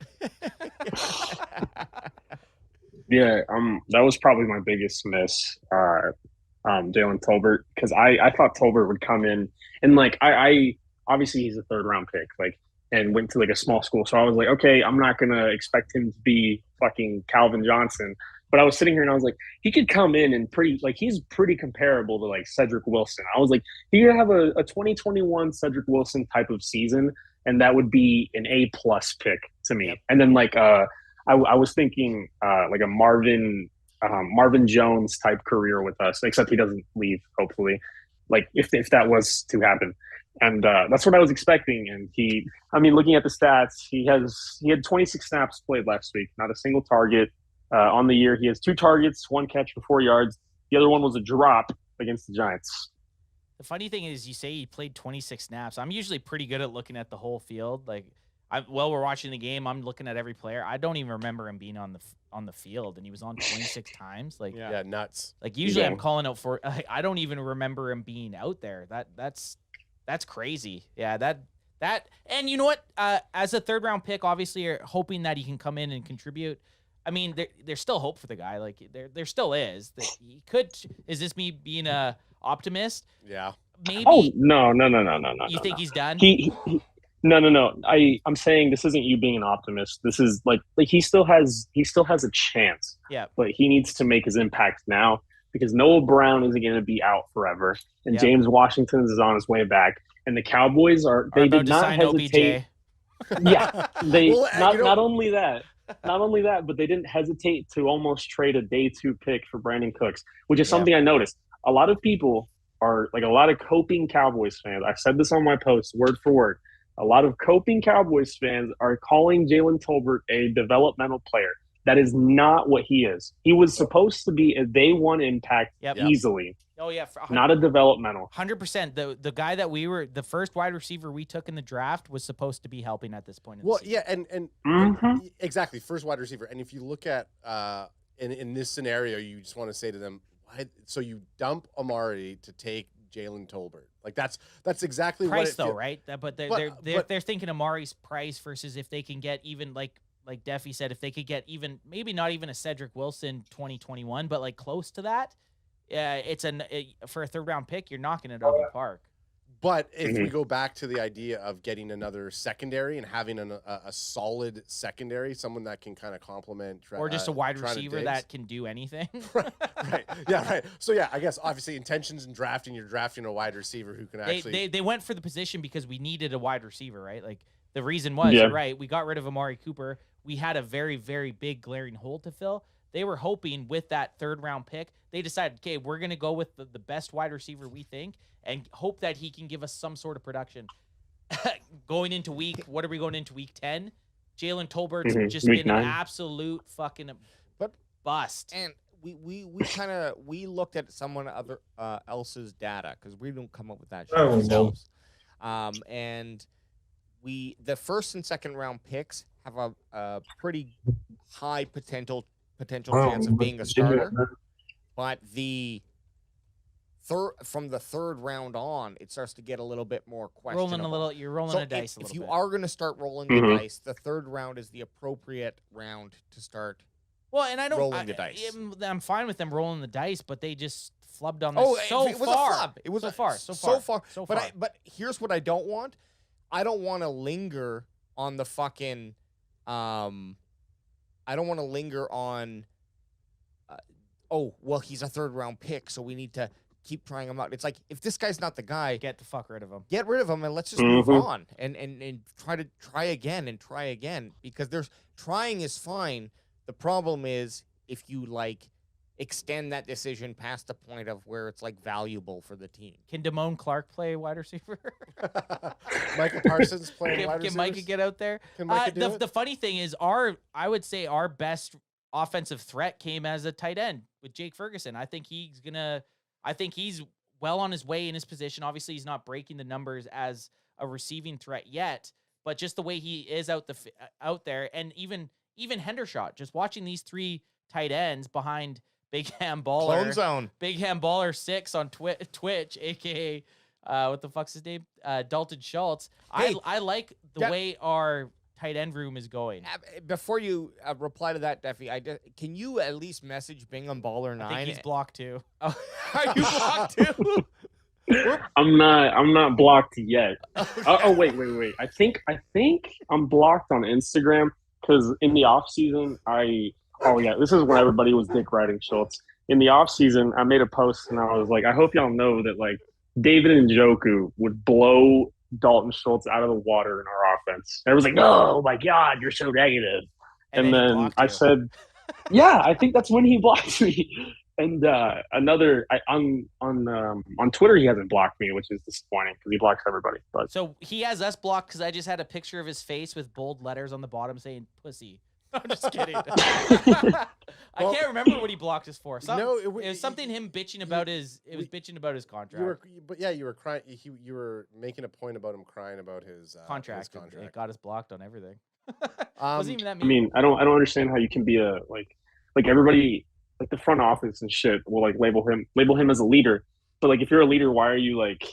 Yeah, that was probably my biggest miss, Jalen Tolbert, because I thought Tolbert would come in, and like I obviously he's a third round pick, like, and went to like a small school, so I was like, okay, I'm not gonna expect him to be fucking Calvin Johnson. But I was sitting here and I was like, he could come in and he's pretty comparable to like Cedric Wilson. I was like, he could have a 2021 Cedric Wilson type of season, and that would be an A+ pick to me. Yep. And then like I was thinking like a Marvin Jones type career with us, except he doesn't leave, hopefully. Like if that was to happen. And that's what I was expecting. And looking at the stats, he had 26 snaps played last week, not a single target. On the year, he has 2 targets, 1 catch for 4 yards. The other one was a drop against the Giants.
The funny thing is, you say he played 26 snaps. I'm usually pretty good at looking at the whole field. Like, while we're watching the game, I'm looking at every player. I don't even remember him being on the field, and he was on 26 times. Like,
yeah, nuts.
Like usually, I'm calling out for. I don't even remember him being out there. That's crazy. Yeah, that. And you know what? As a third round pick, obviously, you're hoping that he can come in and contribute. I mean, there's still hope for the guy. Like there still is. That he could. Is this me being a optimist?
Yeah.
Maybe.
Oh no!
You think he's done?
No. I'm saying this isn't you being an optimist. This is like he still has a chance.
Yeah.
But he needs to make his impact now because Noah Brown isn't going to be out forever, and James Washington is on his way back, and the Cowboys they did not hesitate. Yeah, they not only that. Not only that, but they didn't hesitate to almost trade a day 2 pick for Brandon Cooks, which is something I noticed. A lot of people are like a lot of coping Cowboys fans. I said this on my post, word for word. A lot of coping Cowboys fans are calling Jalen Tolbert a developmental player. That is not what he is. He was supposed to be a day 1 impact easily.
Oh yeah,
not a developmental.
100%. The guy that the first wide receiver we took in the draft was supposed to be helping at this point. In the season.
And exactly, first wide receiver. And if you look at in this scenario, you just want to say to them, so you dump Amari to take Jalen Tolbert. Like that's exactly
price
what
though, right? But they're thinking Amari's price versus if they can get even like Defy said, if they could get even maybe not even a Cedric Wilson 2021, but like close to that. It's for a third round pick, you're knocking it over the park.
But if we go back to the idea of getting another secondary and having a solid secondary, someone that can kind of complement,
or just a wide receiver that can do anything,
right? Yeah, right. So yeah, I guess obviously intentions in drafting, you're drafting a wide receiver who can actually.
They went for the position because we needed a wide receiver, right? Like the reason was right. We got rid of Amari Cooper. We had a very, very big glaring hole to fill. They were hoping with that third round pick, they decided, okay, we're going to go with the best wide receiver we think and hope that he can give us some sort of production. What are we going into week 10? Jalen Tolbert's just been an absolute fucking bust.
And we looked at someone else's data because we don't come up with that shit ourselves. And the first and second round picks have a pretty high potential chance of being a starter, but from the third round on, it starts to get a little bit more questionable.
You're rolling a dice.
If you are going to start rolling the dice, the third round is the appropriate round to start.
Well, and I don't
rolling the dice.
I'm fine with them rolling the dice, but they just flubbed on this
it was
far.
a flub. It was
so far.
But here's what I don't want. I don't want to linger on the fucking. I don't want to linger on. Well, he's a 3rd round pick, so we need to keep trying him out. It's like, if this guy's not the guy,
Get the fuck rid of him.
get rid of him and let's just move on and try again because trying is fine. The problem is if you like extend that decision past the point of where it's like valuable for the team.
Can Damone Clark play wide receiver?
Michael Parsons playing wide
Can
receivers?
Micah get out there?
Can Micah do it?
The funny thing is, I would say our best offensive threat came as a tight end with Jake Ferguson. I think he's well on his way in his position. Obviously, he's not breaking the numbers as a receiving threat yet, but just the way he is out there, and even Hendershot. Just watching these 3 tight ends behind Big Ham Baller,
Clone zone.
Big Ham Baller 6 on Twitch, aka what the fuck's his name? Dalton Schultz.
Hey,
I like the way our tight end room is going.
Before you reply to that, Defy, can you at least message Bingham Baller 9?
I think he's blocked too.
Oh, are you blocked too?
I'm not blocked yet. Wait. I think I'm blocked on Instagram because in the off season this is when everybody was dick riding Schultz. In the off season, I made a post and I was like, I hope y'all know that like David Njoku would blow Dalton Schultz out of the water in our offense. And everyone's like, oh my God, you're so negative. And then I said, yeah, I think that's when he blocked me. And on Twitter, he hasn't blocked me, which is disappointing because he blocks everybody. But
so he has us blocked because I just had a picture of his face with bold letters on the bottom saying "pussy." I'm just kidding. I can't remember what he blocked us for. It was something him bitching about his. It was bitching about his contract.
You were crying. You were making a point about him crying about his
contract.
His contract.
It got us blocked on everything.
Wasn't even that mean. I mean, I don't understand how you can be like everybody. Like the front office and shit will like label him as a leader, but like if you're a leader, why are you like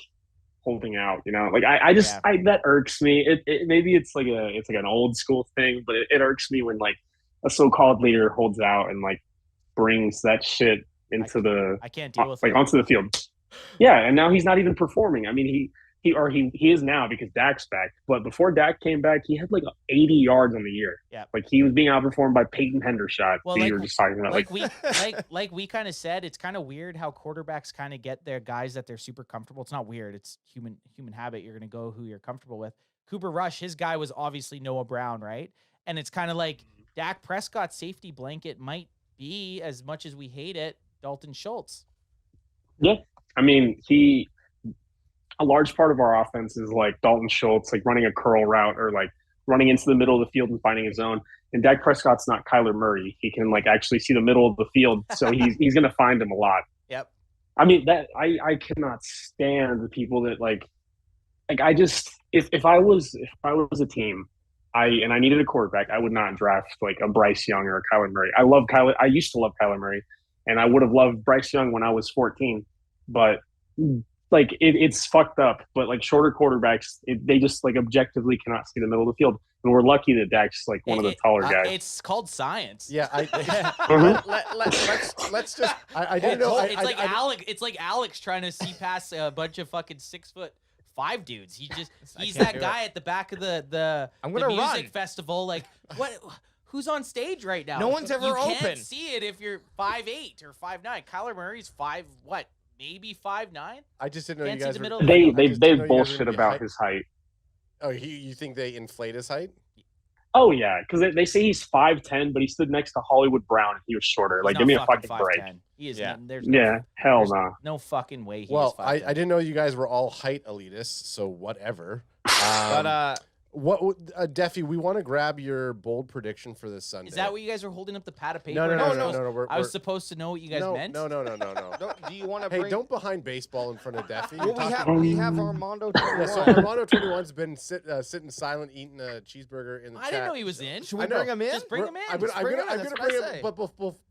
holding out? You know, like that irks me. It maybe it's like an old school thing, but it irks me when like a so-called leader holds out and like brings that shit into
I can't deal with
onto the field. Yeah, and now he's not even performing. I mean, he is now because Dak's back. But before Dak came back, he had like 80 yards on the year.
Yeah,
like he was being outperformed by Peyton Hendershot.
Well,
you were just talking about
like we kind of said, it's kind of weird how quarterbacks kind of get their guys that they're super comfortable. It's not weird. It's human habit. You're gonna go who you're comfortable with. Cooper Rush, his guy was obviously Noah Brown, right? And it's kind of like Dak Prescott's safety blanket might be, as much as we hate it, Dalton Schultz.
Yeah, I mean a large part of our offense is like Dalton Schultz, like running a curl route or like running into the middle of the field and finding his zone. And Dak Prescott's not Kyler Murray. He can like actually see the middle of the field, so he's going to find him a lot.
Yep.
I mean that I cannot stand the people that like I just if I was a team, I needed a quarterback, I would not draft like a Bryce Young or a Kyler Murray. I used to love Kyler Murray, and I would have loved Bryce Young when I was 14, but like it's fucked up, but like shorter quarterbacks, they just like objectively cannot see the middle of the field, and we're lucky that Dak's like one of the taller guys.
It's called science.
Yeah,
let's just.
I didn't know.
It's like Alex trying to see past a bunch of fucking 6'5" dudes. He's that guy at the back of the music festival. Like what? Who's on stage right now?
No one's ever open.
You can't see it if you're 5'8" or 5'9". Kyler Murray's maybe 5'9".
I just didn't know
Can't
you guys
see the
were.
middle.
They bullshit about his height.
Oh, you think they inflate his height?
Oh yeah, because they say he's 5'10", but he stood next to Hollywood Brown and he was shorter. Like, give me a fucking break.
He is.
Yeah.
Hell no.
No fucking way.
Well, I didn't know you guys were all height elitists, so whatever.
But
what, Defy? We want to grab your bold prediction for this Sunday.
Is that what you guys were holding up the pad of paper?
No.
I was supposed to know what you guys meant.
No.
Do you want to?
Hey, don't behind baseball in front of Defy.
Well, we have Armando 21.
Yeah, so Armando 21's been sitting silent, eating a cheeseburger in the chat.
I didn't know he was in.
Should we bring him in?
Just bring him in.
I'm gonna bring him. But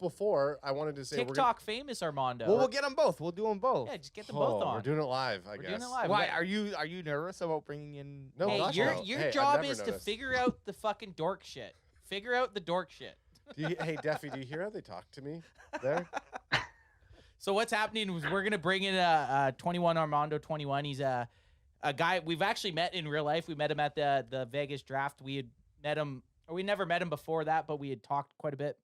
before, I wanted to say
TikTok famous Armando.
Well, we'll get them both. We'll do them both.
Yeah, just get them both on.
We're doing it live. I guess.
Doing it live.
Why are you nervous about bringing in?
No,
hey, your job is to figure out the fucking dork shit. Figure out the dork shit.
Hey, Defy, do you hear how they talk to me there?
So what's happening is we're gonna bring in a 21armando21. He's a guy we've actually met in real life. We met him at the Vegas draft. We never met him before that, but we had talked quite a bit.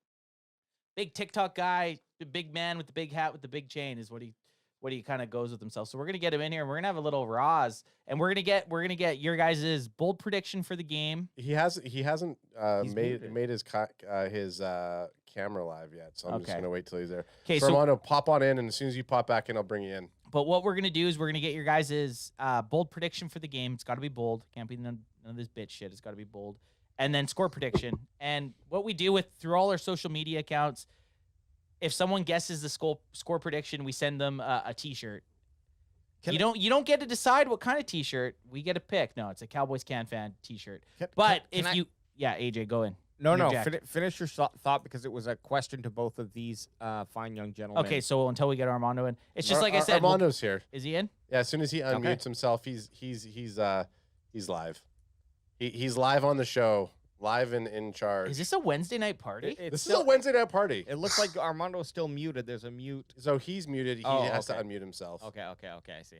Big TikTok guy, the big man with the big hat with the big chain is what he kind of goes with himself. So we're gonna get him in here and we're gonna have a little Roz, and we're gonna get your guys' bold prediction for the game.
He hasn't
He's muted.
made his camera live yet, so I'm just
Okay.
gonna wait till he's there.
Okay,
So
so
Armando, pop on in, and as soon as you pop back in, I'll bring you in.
but what we're gonna do is we're gonna get your guys' bold prediction for the game. It's got to be bold. Can't be none of this bitch shit. It's got to be bold. And then score prediction. And what we do through all our social media accounts, if someone guesses the score prediction, we send them a T-shirt. You don't get to decide what kind of T-shirt. We get to pick. No, it's a Cowboys CanFan T-shirt. But AJ, go in.
No,
Interject.
finish your thought because it was a question to both of these fine young gentlemen.
Okay, so until we get Armando in, it's just like I said.
Armando's here.
Is he in?
Yeah, as soon as he unmutes himself, he's live. He's live on the show, live and in charge.
Is this a Wednesday night party?
This is a Wednesday night party.
It looks like Armando is still muted. There's a mute.
So he's muted. He has to unmute himself.
Okay, I see.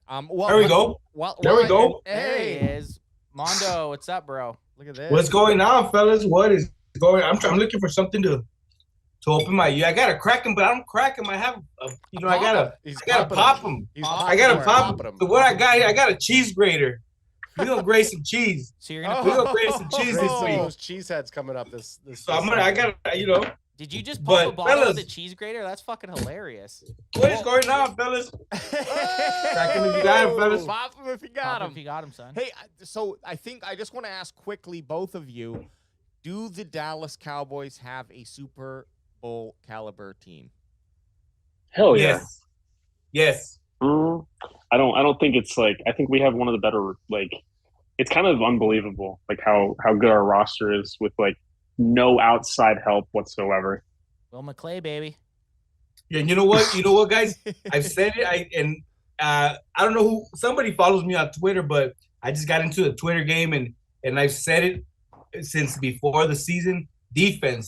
There we go. There we go.
Hey, is Mondo. What's up, bro?
Look at this.
What's going on, fellas? What is going? I'm looking for something to open my. I gotta crack them, but I don't crack them. I have, I gotta pop them. I gotta pop them. So what I got a cheese grater. We gonna grate some cheese.
So you're
We gonna grate some cheese this week.
Those cheese heads coming up this.
So I gotta.
Did you just pop a bottle
fellas,
with a cheese grater? That's fucking hilarious.
What is going on, fellas? Crack 'em if you got 'em, fellas.
Pop him if you got
Pop
him.
if you got him, son.
Hey, so I think I just want to ask quickly, both of you, do the Dallas Cowboys have a Super Bowl caliber team?
Hell yeah.
Yes.
I don't think it's like, I think we have one of the better, like, it's kind of unbelievable, like how good our roster is with like no outside help whatsoever.
Will McClay, baby.
Yeah, you know what, guys? I've said it. I don't know who. Somebody follows me on Twitter, but I just got into the Twitter game, and I've said it since before the season. Defense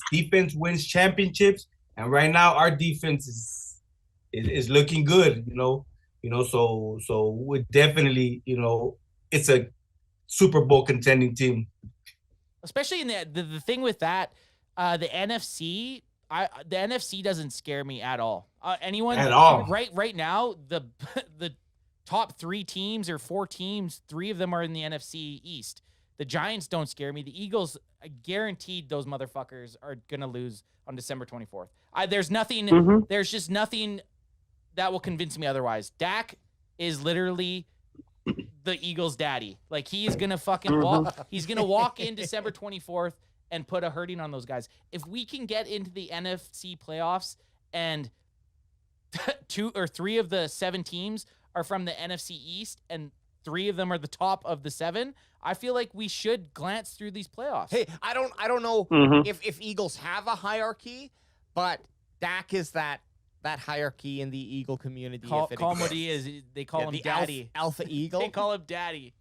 wins championships, and right now our defense is looking good. So we definitely, it's a Super Bowl contending team.
Especially in the thing with that, the NFC. The NFC doesn't scare me at all. Anyone
at all?
Right now, the top 3 teams or 4 teams, 3 of them are in the NFC East. The Giants don't scare me. The Eagles, I guaranteed those motherfuckers are gonna lose on December 24th. There's nothing. There's just nothing that will convince me otherwise. Dak is literally the Eagles' daddy. Like, he's gonna fucking walk. He's gonna walk in December 24th and put a hurting on those guys. If we can get into the NFC playoffs and 2 or 3 of the 7 teams are from the NFC East and 3 of them are the top of the 7, I feel like we should glance through these playoffs.
Hey, I don't know if Eagles have a hierarchy, but Dak is that hierarchy in the Eagle community.
Call him what he is. They call him
the
Daddy.
Alpha Eagle.
They call him Daddy.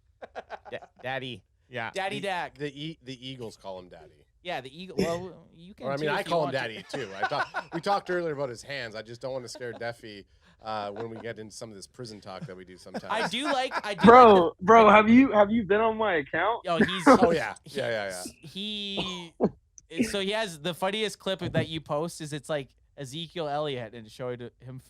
Daddy. Yeah.
Daddy Dak.
The Eagles call him Daddy.
Yeah, the Eagle. Well, you can.
Or, I mean,
too,
I
if you
call him
want to.
Daddy too. We talked earlier about his hands. I just don't want to scare Defy when we get into some of this prison talk that we do sometimes.
I do like.
Bro, have you been on my account?
Yo, he's.
Oh yeah.
So he has the funniest clip that you post is it's like Ezekiel Elliott and it's showing him.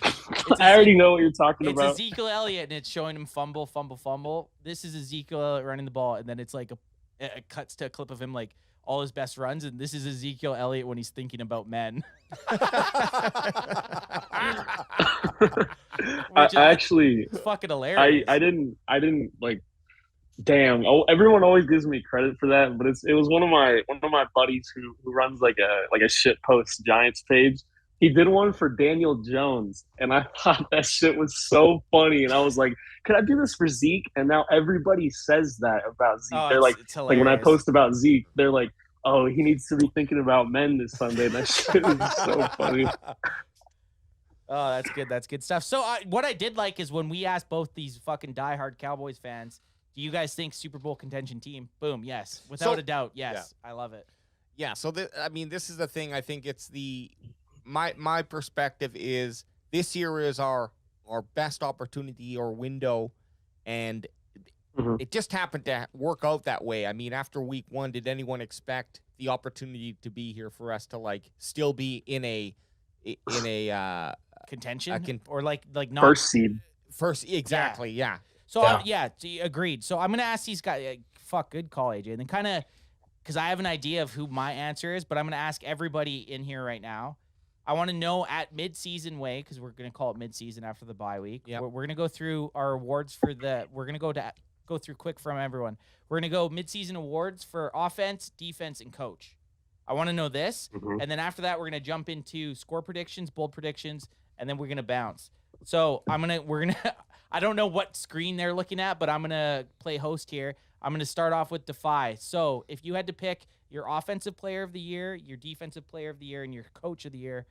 I already know what you're talking
It's
about.
Ezekiel Elliott and it's showing him fumble. This is Ezekiel Elliott running the ball, and then it's like it cuts to a clip of him like all his best runs, and this is Ezekiel Elliott when he's thinking about men.
It's
fucking hilarious.
I didn't like. Damn! Oh, everyone always gives me credit for that, but it was one of my buddies who runs like a shit post Giants page. He did one for Daniel Jones, and I thought that shit was so funny. And I was like, "Could I do this for Zeke?" And now everybody says that about Zeke.
Oh,
they're
it's
like when I post about Zeke, they're like, "Oh, he needs to be thinking about men this Sunday." That shit is so funny.
Oh, that's good. That's good stuff. So what I did like is when we asked both these fucking diehard Cowboys fans, do you guys think Super Bowl contention team? Boom, yes. Without a doubt, yes. Yeah. I love it.
Yeah, so this is the thing. I think it's the my perspective is this year is our best opportunity or window, and it just happened to work out that way. I mean, after week 1, did anyone expect the opportunity to be here for us to like still be in a
contention or like not
First seed.
Exactly, yeah.
So agreed. So I'm gonna ask these guys. Good call, AJ. And then kind of because I have an idea of who my answer is, but I'm gonna ask everybody in here right now. I want to know at mid-season way, because we're gonna call it mid-season after the bye week.
Yep.
We're gonna go through our awards for the. We're gonna go through quick from everyone. We're gonna go mid-season awards for offense, defense, and coach. I want to know this, and then after that, we're gonna jump into score predictions, bold predictions, and then we're gonna bounce. So we're gonna. I don't know what screen they're looking at, but I'm gonna play host here. I'm gonna start off with Defy. So if you had to pick your offensive player of the year, your defensive player of the year, and your coach of the year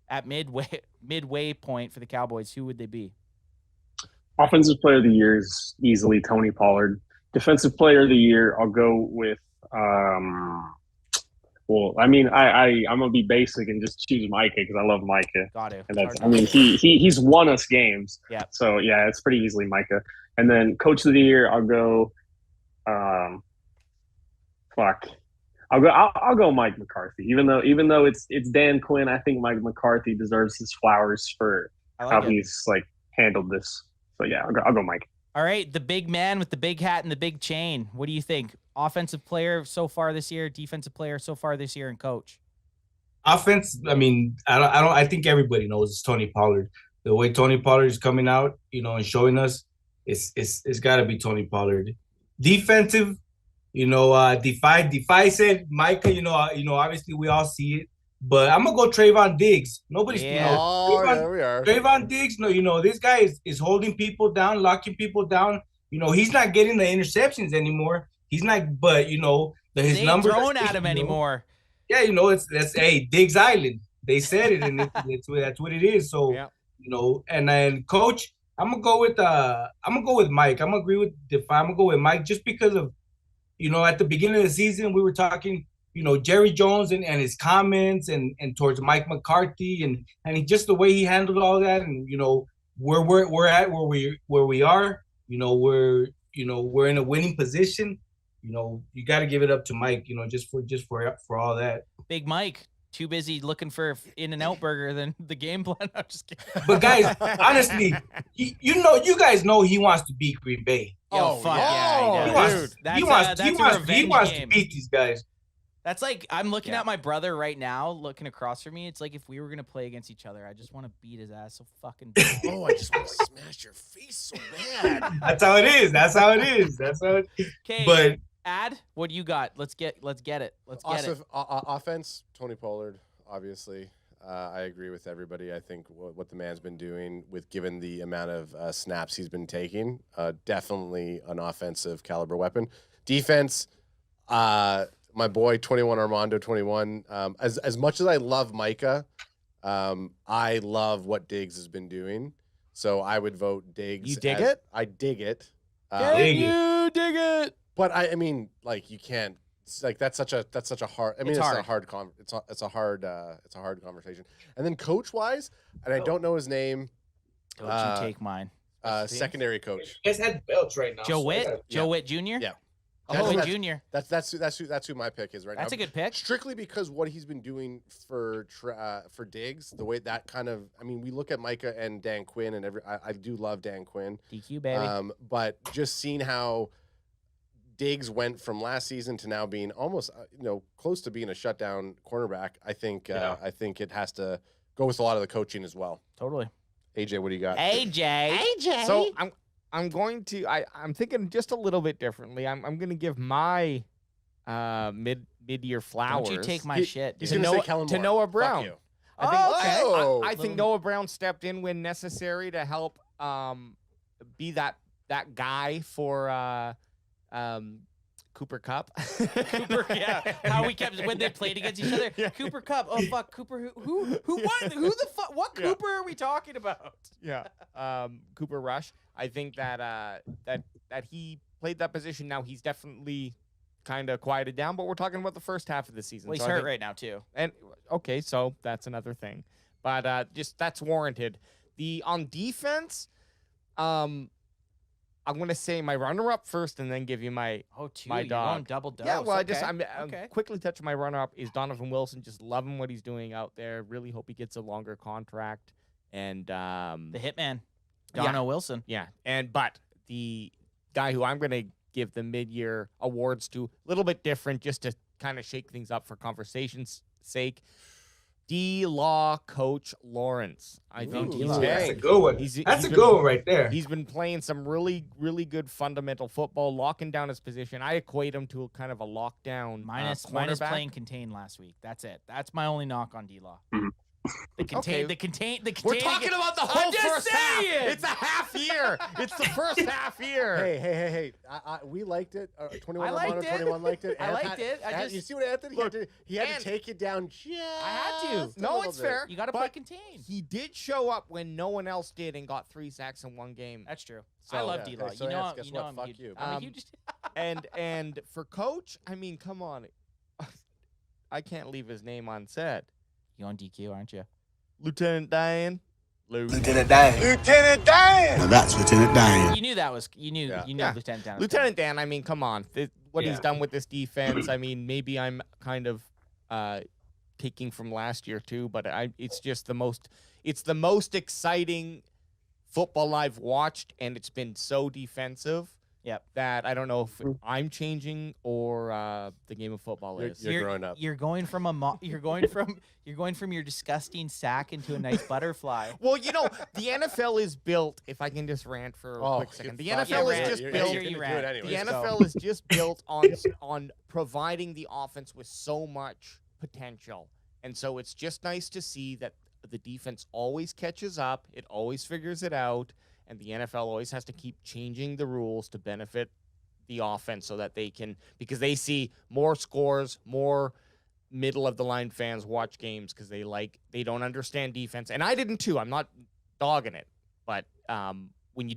at midway point for the Cowboys, who would they be?
Offensive player of the year is easily Tony Pollard. Defensive player of the year, I'll go with. Well, I mean, I'm gonna be basic and just choose Micah because I love Micah.
Got to.
And that's, I mean, he's won us games.
Yeah.
So yeah, it's pretty easily Micah. And then coach of the year, I'll go. I'll go Mike McCarthy. Even though it's Dan Quinn, I think Mike McCarthy deserves his flowers for how he's like handled this. So yeah, I'll go Mike.
All right, the big man with the big hat and the big chain. What do you think? Offensive player so far this year, defensive player so far this year, and coach.
Offense. I mean, I think everybody knows it's Tony Pollard. The way Tony Pollard is coming out, and showing us, it's got to be Tony Pollard. Defensive, Defy said Micah. Obviously we all see it, but I'm gonna go Trayvon Diggs. Nobody's
there we are.
Trayvon Diggs. No, this guy is holding people down, locking people down. He's not getting the interceptions anymore. He's not, but his numbers
throwing at him anymore.
Yeah, that's Diggs Island. They said it, and that's what it is. So and then coach, I'm gonna go with Mike. I'm gonna agree with Defy. I'm gonna go with Mike just because of at the beginning of the season we were talking Jerry Jones and his comments and towards Mike McCarthy and just the way he handled all that and where we're at where we are we're in a winning position. You got to give it up to Mike, just for all that.
Big Mike, too busy looking for In-N-Out burger than the game plan. I'm just kidding.
But guys, honestly, you guys know he wants to beat Green Bay.
Oh fuck yeah,
he wants to beat these guys.
That's like I'm looking at my brother right now, looking across from me. It's like if we were gonna play against each other, I just want to beat his ass so fucking bad.
Oh, I just want to smash your face so bad.
That's how it is. That's how it is.
Okay,
but
what do you got? Let's get it.
Offense, Tony Pollard, obviously. I agree with everybody. I think what the man's been doing given the amount of snaps he's been taking, definitely an offensive caliber weapon. Defense, my boy 21armando21. As much as I love Micah, I love what Diggs has been doing. So I would vote Diggs.
You dig it?
I dig it.
You dig it?
But I mean, like you can't. Like that's such a hard. I mean, it's a hard it's a hard conversation. And then coach wise, and I don't know his name.
Coach, you take mine.
Secondary coach.
You guys had belts right now.
Joe Witt Jr.
Yeah.
Oh, Witt Jr.
That's who my pick is right now.
That's a good pick.
Strictly because what he's been doing for Diggs, the way that kind of. I mean, we look at Micah and Dan Quinn, and I do love Dan Quinn.
DQ baby.
But just seeing how Diggs went from last season to now being almost, close to being a shutdown cornerback. I think it has to go with a lot of the coaching as well.
Totally.
AJ, what do you got?
AJ.
So I'm going to. I'm thinking just a little bit differently. I'm going to give my mid-year flowers.
Don't you take my shit?
He's going to say Kellen Moore.
To Noah Brown.
Fuck you.
I think Noah Brown stepped in when necessary to help be that guy for. Cooper Kupp.
Cooper, yeah. How we kept when they played against each other. Yeah. Cooper Kupp. Oh fuck, Cooper. Who? What? Who the fuck? What Cooper are we talking about?
Yeah. Cooper Rush. I think that he played that position. Now he's definitely kind of quieted down, but we're talking about the first half of the season.
Well, he's hurt right now too.
And okay, so that's another thing. But just that's warranted. On defense, I'm gonna say my runner-up first, and then give you my
two.
my
You're
dog.
going double dose.
Yeah, well,
okay.
I'm
okay.
quickly touching my runner-up is Donovan Wilson. Just loving what he's doing out there. Really hope he gets a longer contract. And
the hitman,
yeah.
Dono Wilson.
Yeah, but the guy who I'm gonna give the mid-year awards to, a little bit different, just to kind of shake things up for conversation's sake. D-Law coach Lawrence. I think
D-Law.
That's a good one. That's a good one right there.
He's been playing some really, really good fundamental football, locking down his position. I equate him to kind of a lockdown
minus
cornerback.
playing contain last week. That's it. That's my only knock on D-Law.
Mhm.
The contain.
We're talking about the whole first half.
saying.
It's a half year. It's the first half year.
Hey. We liked it. 21
I liked
Armando
it.
21 liked it.
I liked it.
You see what Anthony he had to take it down just
I had to.
a
No,
little
it's
bit.
fair.
You got to
But
play contain.
He did show up when no one else did and got 3 sacks in one game.
That's true.
So-
I love
Yeah,
D-Law.
okay, so
you know,
guess
you know
what?
I'm
Fuck
huge.
you.
I'm a
Um,
huge.
And for coach, I mean, come on. I can't leave his name unsaid.
You on DQ, aren't you?
Lieutenant Dan.
Lieutenant Dan. Lieutenant Dan. Now that's Lieutenant Dan.
You knew that was. You knew.
Yeah.
You knew
Yeah.
Lieutenant Dan. was
Lieutenant Dan, I mean, come on. What he's
Yeah.
done with this defense, I mean, maybe I'm kind of taking from last year too, but it's just the most exciting football I've watched, and it's been so defensive.
Yep.
That I don't know if I'm changing or the game of football is.
You're growing up.
You're going from you're going from your disgusting sack into a nice butterfly.
Well, you know, the NFL is built, if I can just rant for a quick second. The NFL is just built.
You're gonna do it
The
anyways,
NFL is just built on providing the offense with so much potential. And so it's just nice to see that the defense always catches up, it always figures it out, and the NFL always has to keep changing the rules to benefit the offense so that they can, because they see more scores, more middle of the line fans watch games because they don't understand defense. And I didn't too. I'm not dogging it. But when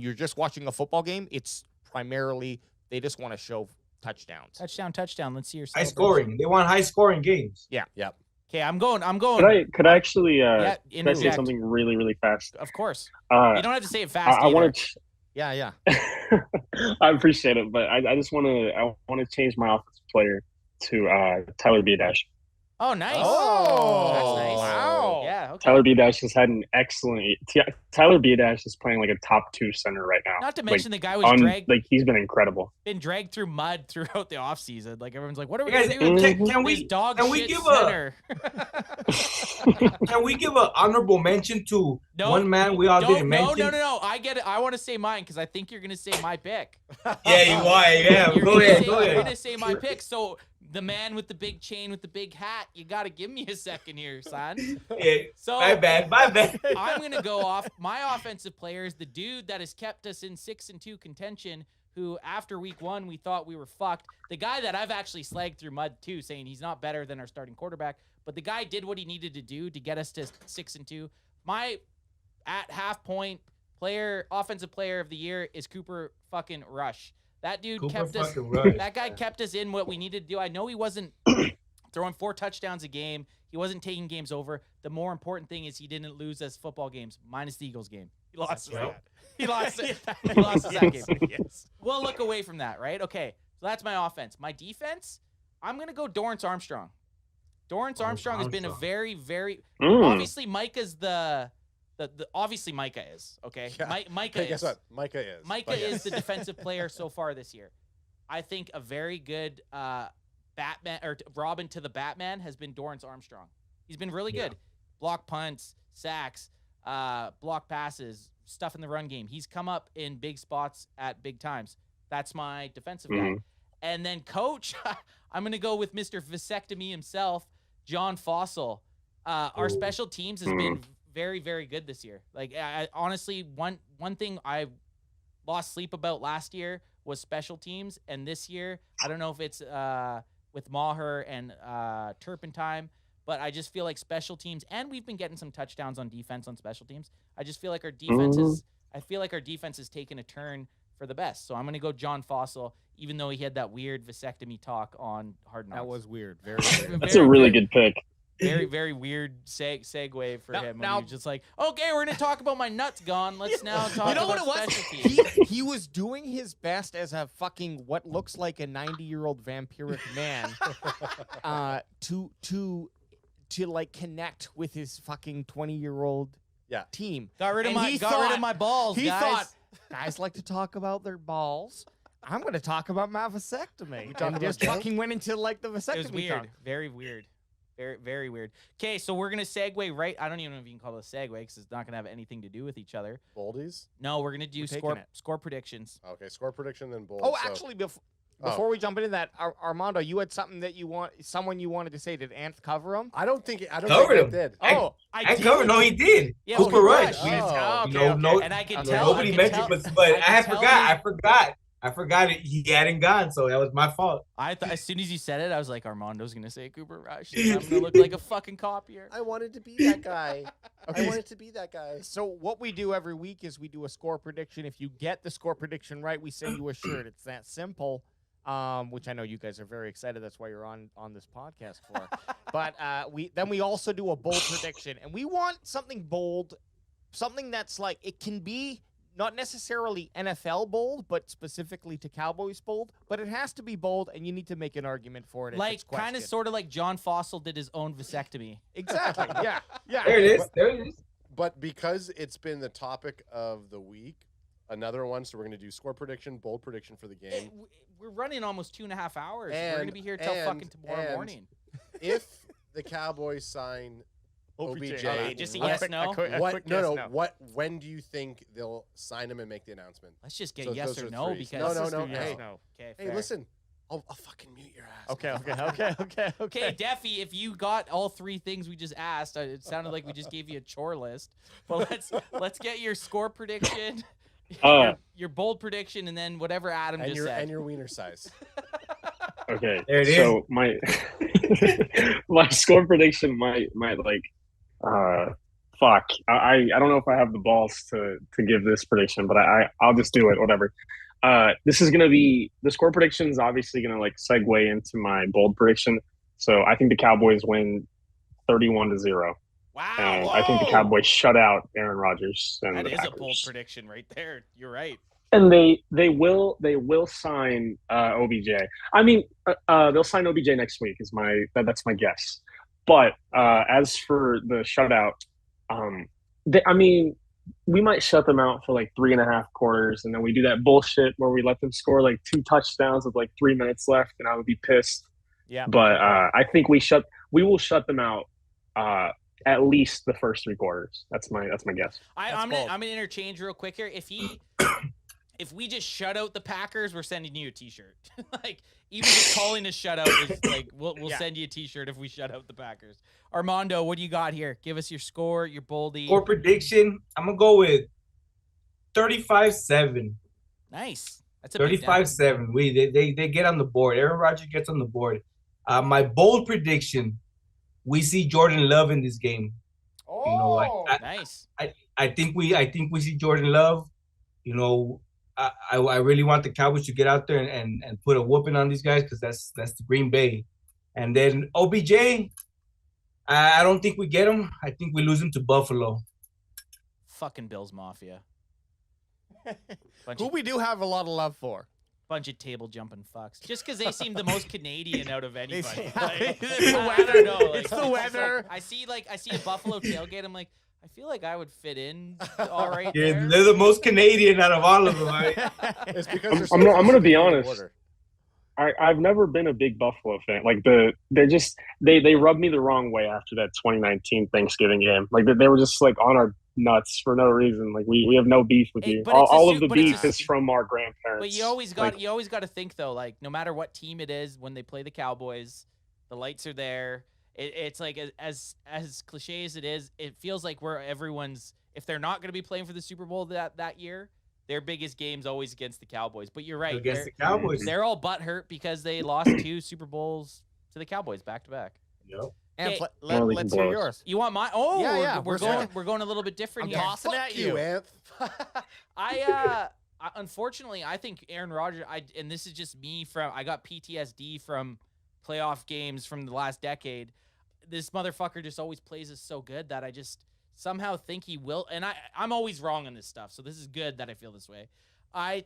you're just watching a football game, it's primarily they just want to show touchdowns.
Touchdown. Let's see your
High
celebration.
scoring. They want high scoring games.
Yep.
Okay, I'm going.
Could I actually could I say
interject.
something really, really fast?
Of course.
Uh,
You don't have to say it fast.
I want to.
Yeah.
I appreciate it, but I just want to change my offensive player to Tyler Biadasz.
Oh, nice.
Oh,
That's nice.
wow.
Yeah. Okay.
Tyler Biadasz has had an excellent. Tyler Biadasz is playing like a top 2 center right now.
Not to mention the guy was dragged
he's been incredible.
been dragged through mud throughout the offseason. Like everyone's like, what are we
Guys,
gonna do with
can
this
we
dog
can we
shit
give
center?
can we give an honorable mention to
No,
one man we all didn't mention?
No. I get it. I want to say mine because I think you're gonna say my pick.
Yeah, you are. Yeah,
You're
go
gonna
ahead.
say-
Go
I'm
ahead.
gonna say my pick. So the man with the big chain with the big hat, you gotta give me a second here, son.
Yeah,
So
my bad. My bad.
I'm gonna go off my offensive player is the dude that has kept us in 6-2 contention. Who after week 1 we thought we were fucked. The guy that I've actually slagged through mud too, saying he's not better than our starting quarterback, but the guy did what he needed to do to get us to 6-2. My at half point offensive player of the year is Cooper fucking Rush. That dude kept us. That guy kept us in what we needed to do. I know he wasn't throwing 4 touchdowns a game. He wasn't taking games over. The more important thing is he didn't lose us football games, minus the Eagles game. He lost that. He lost it. He lost that game.
Yes.
We'll look away from that, right? Okay, so that's my offense. My defense, I'm going to go Dorrance Armstrong. Dorrance Armstrong has been a very, very... Obviously, Micah's the obviously Micah is, okay?
Yeah.
Micah
Hey,
is.
guess what? Micah is.
Micah is the defensive player so far this year. I think a very good Batman or Robin to the Batman has been Dorrance Armstrong. He's been really good. Block punts, sacks, block passes, stuff in the run game. He's come up in big spots at big times. That's my defensive guy. And then coach, I'm going to go with Mr. Vasectomy himself, John Fossil. Our special teams has been very, very good this year. Like, honestly, one thing I lost sleep about last year was special teams. And this year, I don't know if it's with Maher and Turpentine, but I just feel like special teams, and we've been getting some touchdowns on defense on special teams. I just feel like our defense has taken a turn for the best. So I'm going to go John Fossil, even though he had that weird vasectomy talk on Hard Knocks.
That was weird. Very weird.
That's a really good pick.
Very, very weird segue for him. When he was just like, okay, we're going to talk about my nuts gone. Let's now talk about specialty.
He was doing his best as a fucking what looks like a 90-year-old vampiric man to like connect with his fucking 20-year-old team.
Got rid of my balls,
he
guys.
thought, guys like to talk about their balls. I'm going to talk about my vasectomy. And just fucking went into like the vasectomy.
It was weird.
talk.
Very weird. Very, very weird. Okay, so we're going to segue right. I don't even know if you can call it a segue because it's not going to have anything to do with each other.
Boldies?
No, we're going to do score predictions.
Okay, score prediction, then bold.
Oh, actually, before we jump into that, Armando, you had something that someone you wanted to say. Did Anth cover him?
I don't think
Covered
it
him.
did.
Oh,
I covered. No, he did.
Yeah,
Cooper Rush.
Oh,
And I can
No,
tell.
nobody mentioned, but I forgot it. He hadn't gone, so that was my fault.
As soon as you said it, I was like, Armando's going to say Cooper Rush. And I'm going to look like a fucking copier.
I wanted to be that guy. I wanted to be that guy.
So what we do every week is we do a score prediction. If you get the score prediction right, we send you a shirt. It's that simple. Which I know you guys are very excited. That's why you're on this podcast for. But we also do a bold prediction, and we want something bold, something that's like it can be not necessarily NFL bold, but specifically to Cowboys bold. But it has to be bold, and you need to make an argument for it.
Like kind of sort of like John Fossil did his own vasectomy.
Exactly. Yeah.
There it is.
But because it's been the topic of the week, another one, so we're going to do score prediction, bold prediction for the game.
We're running almost 2.5 hours. We're going to be here till fucking tomorrow morning.
If the Cowboys sign OBJ,
Okay, just a yes, no?
when do you think they'll sign him and make the announcement?
Let's just get
So
yes
those
or
are
no
threes.
because
No.
Okay,
Hey,
fair.
listen. I'll fucking mute your ass.
Okay.
Okay, Defy, if you got all three things we just asked, it sounded like we just gave you a chore list. But let's get your score prediction, your bold prediction, and then whatever Adam just said.
And your wiener size.
Okay,
There it
so my my score prediction might like fuck. I don't know if I have the balls to give this prediction, but I'll just do it. Whatever. This is gonna be the score prediction is obviously gonna like segue into my bold prediction. So I think the Cowboys win 31-0.
Wow!
I think the Cowboys shut out Aaron Rodgers. And
That
the
is
Packers.
a bold prediction right there. You're right.
And they will sign OBJ. I mean, they'll sign OBJ next week. That's my guess. But as for the shutout, we might shut them out for like 3.5 quarters, and then we do that bullshit where we let them score like 2 touchdowns with like 3 minutes left, and I would be pissed.
Yeah.
But I think we will shut them out at least the first 3 quarters. That's my guess.
I'm gonna interchange real quick here. If we just shut out the Packers, we're sending you a T-shirt. Like even just calling a shutout is like we'll send you a T-shirt if we shut out the Packers. Armando, what do you got here? Give us your score, your boldy.
Score prediction. I'm gonna go with 35-7.
Nice. That's a big
35-7. They get on the board. Aaron Rodgers gets on the board. My bold prediction: we see Jordan Love in this game.
Oh,
nice.
I think we see Jordan Love. I really want the Cowboys to get out there and put a whooping on these guys because that's the Green Bay. And then OBJ, I don't think we get him. I think we lose him to Buffalo.
Fucking Bills Mafia.
who we do have a lot of love for.
Bunch of table jumping fucks. Just because they seem the most Canadian out of anybody.
It's the
I
weather.
don't know, like,
It's the weather.
I see a Buffalo tailgate. I'm like, I feel like I would fit in all right
Yeah,
there.
they're the most Canadian out of all of them. Right?
It's because
I'm going to be
in
honest.
order.
I've never been a big Buffalo fan. Like they rubbed me the wrong way after that 2019 Thanksgiving game. Like they were just like on our nuts for no reason. Like we have no beef with you.
But it's
All
a
of the
but it's
beef
a-
is from our grandparents.
But you always got to think though, like no matter what team it is, when they play the Cowboys, the lights are there. It's like as cliche as it is, it feels like where everyone's, if they're not going to be playing for the Super Bowl that year, their biggest game's always against the Cowboys. But you're right,
Against the Cowboys.
they're all butthurt because they lost 2 Super Bowls to the Cowboys back to back.
Yep.
And
Okay.
let's hear yours.
You want my? Oh,
Yeah,
we're going a little bit different
I'm
here.
tossing
Fuck
at
you,
you.
Anth.
Unfortunately, I think Aaron Rodgers. And this is just me I got PTSD from playoff games from the last decade. this motherfucker just always plays us so good that I just somehow think he will. And I'm always wrong on this stuff, so this is good that I feel this way. I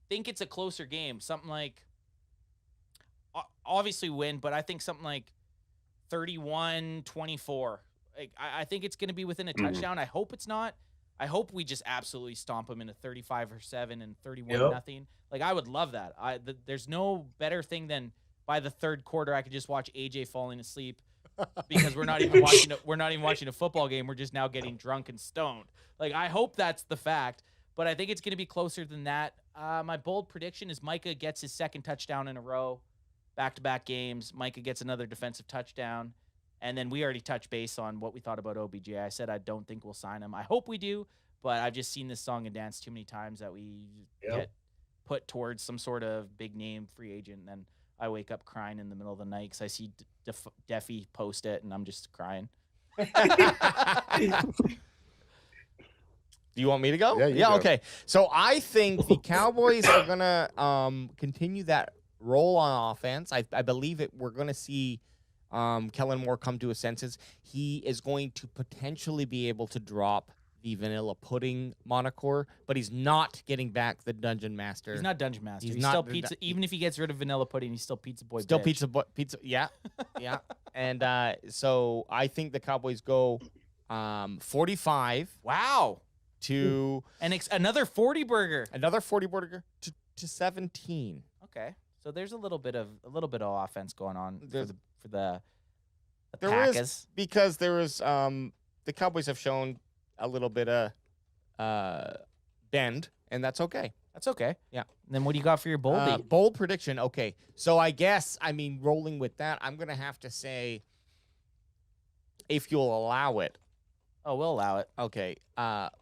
think it's a closer game. Something like, obviously win, but I think something like 31-24. Like, I think it's going to be within a touchdown. I hope it's not. I hope we just absolutely stomp them into 35-7 and 31-0. Like, I would love that. There's no better thing than by the third quarter I could just watch AJ falling asleep because we're not even watching a football game. We're just now getting drunk and stoned. Like, I hope that's the fact, but I think it's going to be closer than that. My bold prediction is Micah gets his second touchdown in a row, back-to-back games. Micah gets another defensive touchdown. And then we already touched base on what we thought about OBJ. I said I don't think we'll sign him. I hope we do, but I've just seen this song and dance too many times that we get put towards some sort of big-name free agent, and then I wake up crying in the middle of the night because I see Defy post it, and I'm just crying.
Do you want me to go?
Yeah, you go.
Okay. So I think the Cowboys are going to continue that role on offense. I believe we're going to see Kellen Moore come to his senses. He is going to potentially be able to drop the vanilla pudding moniker, but he's not getting back the Dungeon Master.
He's not Dungeon Master. He's
not
still pizza. Even if he gets rid of vanilla pudding, he's still Pizza Boy.
Still
bitch.
pizza. Yeah, yeah. And so I think the Cowboys go 45.
Wow.
To
another 40 burger.
Another 40 burger to 17.
Okay, so there's a little bit of offense going on for the
there
Packers.
Is, because there is the Cowboys have shown a little bit of bend, and that's okay.
That's okay.
Yeah.
And then what do you got for your bold?
Bold prediction. Okay, so I guess rolling with that, I'm gonna have to say, if you'll allow it.
Oh, we'll allow it.
Okay.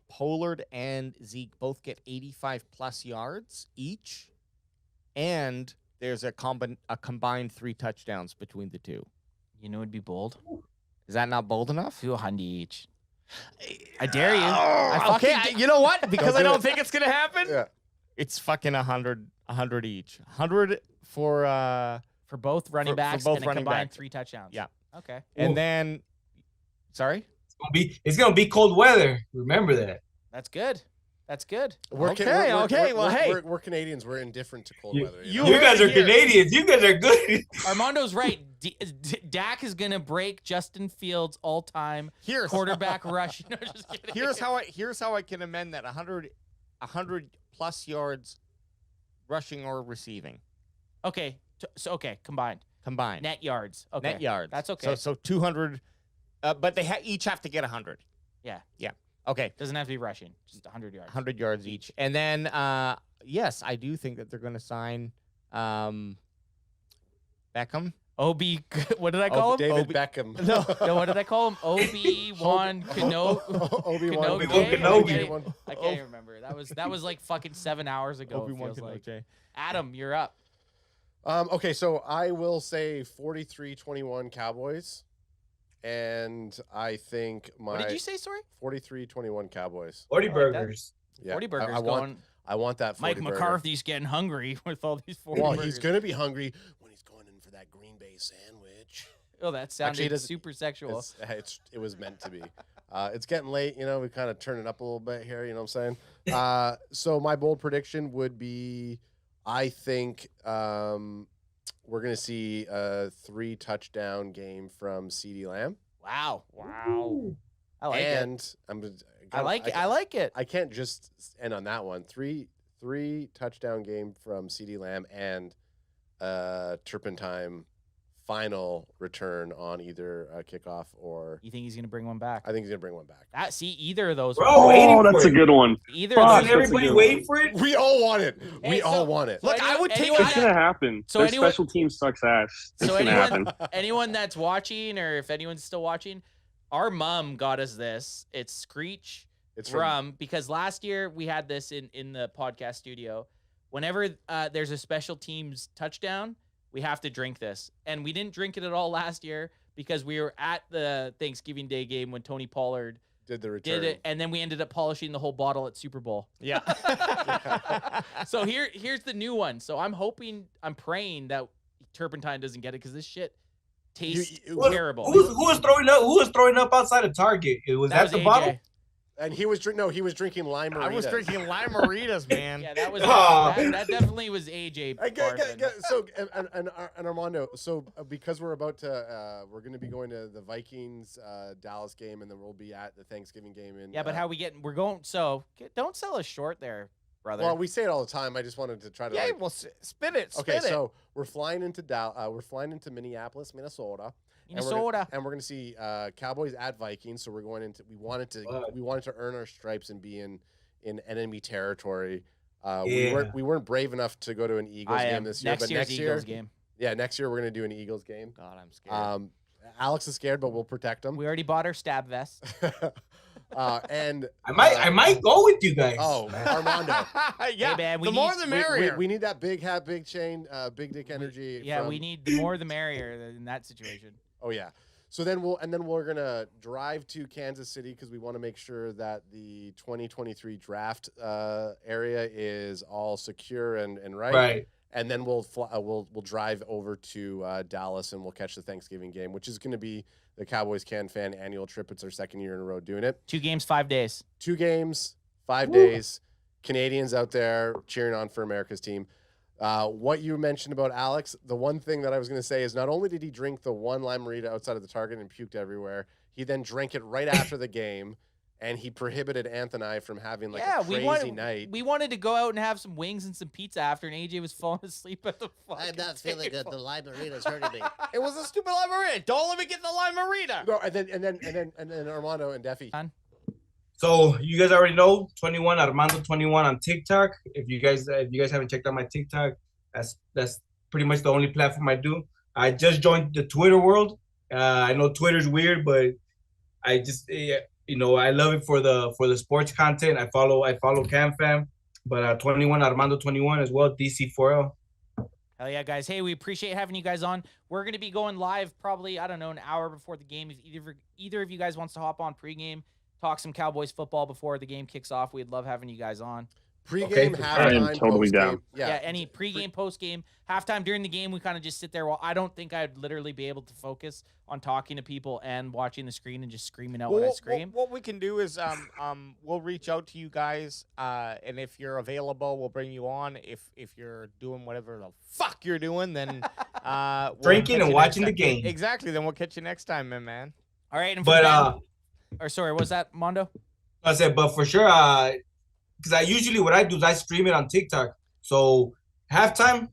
Pollard and Zeke both get 85+ yards each, and there's a combined 3 touchdowns between the two.
You know, it'd be bold.
Is that not bold enough?
200 each. I dare you.
Okay, you know what? Because I don't think it's gonna happen.
Yeah.
It's fucking 100 each. 100 for
both running backs
both
and a
running
combined
backs.
3 touchdowns.
Yeah.
Okay.
And then, sorry.
It's gonna be cold weather. Remember that.
That's good. That's good.
We're Canadians. We're indifferent to cold weather.
You guys are Canadians. You guys are good.
Armando's right. Dak is gonna break Justin Fields' all-time quarterback rush. No, just kidding.
Here's how I can amend that: 100+ yards, rushing or receiving.
Okay. So combined. Net yards. Okay.
Net yards.
That's okay.
So 200, but they each have to get 100.
Yeah.
Yeah. Okay.
Doesn't have to be rushing. Just 100 yards.
100 yards each. And then, yes, I do think that they're going to sign Beckham.
What did I call him?
David Beckham.
No, what did I call him? Obi-Wan Kenobi.
Obi-Wan
Kenobi. I can't even remember. That was like fucking 7 hours ago.
Obi-Wan
Kenobi.
Like.
Adam, you're up.
Okay, so I will say 43-21 Cowboys. And I think
What did you say, sorry?
43-21 Cowboys.
40 burgers.
Yeah,
40 burgers
I want that 40
Mike
burger.
McCarthy's getting hungry with all these 40
Well,
burgers.
he's going to be hungry when he's going in for that Green Bay sandwich.
Oh, that sounded
Actually,
super sexual.
It was meant to be. It's getting late, we kind of turn it up a little bit here, you know what I'm saying? So my bold prediction would be, I think we're going to see a 3-touchdown game from CeeDee Lamb.
Wow. I like it. I like it.
I can't just end on that one. Three touchdown game from CeeDee Lamb and turpentine final return on either a kickoff or.
You think he's going to bring one back?
I think he's going to bring one back.
See, either of those.
Oh, that's a good one.
Either of those.
Everybody wait for it.
We all want it. We all want it.
Look,
I would take
It's gonna happen.
So
Their special team sucks ass. It's gonna happen.
Anyone that's watching, or if anyone's still watching, our mom got us this. It's Screech Rum, because last year we had this in the podcast studio. Whenever there's a special teams touchdown, we have to drink this. And we didn't drink it at all last year because we were at the Thanksgiving Day game when Tony Pollard
did the return.
did it, and then we ended up polishing the whole bottle at Super Bowl.
Yeah.
So here's the new one. So I'm praying that turpentine doesn't get it, because this shit Tastes
You-
terrible.
Who was throwing up? Who was throwing up outside of Target? It was
That
at the
AJ.
bottle.
And he was he was drinking lime.
I was drinking lime margaritas, man.
Yeah, that was
Oh.
that definitely was AJ. barfing.
So and Armando, so because we're about to we're going to be going to the Vikings Dallas game, and then we'll be at the Thanksgiving game. In
Yeah, but how we getting? We're going. So don't sell us short there, brother.
Well, we say it all the time. I just wanted to try to.
Yeah,
like,
well, spit it.
okay,
Spit it.
so we're flying into we're flying into Minneapolis, Minnesota.
Minnesota.
And we're gonna see Cowboys at Vikings. So we're going into. We wanted to earn our stripes and be in enemy territory. We weren't brave enough to go to an Eagles game this year. But next year,
Eagles game.
yeah, next year we're gonna do an Eagles game.
God, I'm scared.
Alex is scared, but we'll protect him.
We already bought our stab vest.
And
I might go with you guys.
oh, Armando,
Yeah,
Hey, man, we
the more
need-
the merrier.
we need that big hat, big chain, big dick energy.
Yeah,
from-
we need the more the merrier in that situation.
Oh yeah. So then we're gonna drive to Kansas City because we want to make sure that the 2023 draft area is all secure and right.
Right.
And then we'll drive over to Dallas and we'll catch the Thanksgiving game, which is going to be the Cowboys CanFan annual trip. It's our second year in a row doing it.
2 games, 5 days.
2 games, 5 days. Canadians out there cheering on for America's team. What you mentioned about Alex, the one thing that I was going to say is not only did he drink the one lime margarita outside of the Target and puked everywhere, he then drank it right after the game, and he prohibited Anthony and I from having like a crazy night.
We wanted to go out and have some wings and some pizza after, and AJ was falling asleep at the fucking
I'm not feeling good. The lime margarita's hurting me.
It was a stupid lime margarita. Don't let me get the lime margarita.
No, and then Armando and Defy.
So you guys already know 21armando21 on TikTok. If you guys haven't checked out my TikTok, that's pretty much the only platform I do. I just joined the Twitter world. I know Twitter's weird, but I just I love it for the sports content. I follow CanFan, but 21armando21 as well, DC4L.
Hell yeah, guys. Hey, we appreciate having you guys on. We're going to be going live probably, I don't know, an hour before the game. If either of you guys wants to hop on pregame, talk some Cowboys football before the game kicks off, we'd love having you guys on.
Pre-game,
Okay,
halftime,
I am totally
postgame.
down.
Yeah, any pregame, postgame, halftime, during the game, we kind of just sit there. Well, I don't think I'd literally be able to focus on talking to people and watching the screen and just screaming out when I scream.
What we can do is we'll reach out to you guys, and if you're available, we'll bring you on. If you're doing whatever the fuck you're doing, then we'll
Drinking
catch
and
you
watching
next
the
time.
game.
Exactly. Then we'll catch you next time, man.
All right, and
But
sorry, what was that, Mondo?
I said, but for sure, because I usually what I do is I stream it on TikTok. So halftime,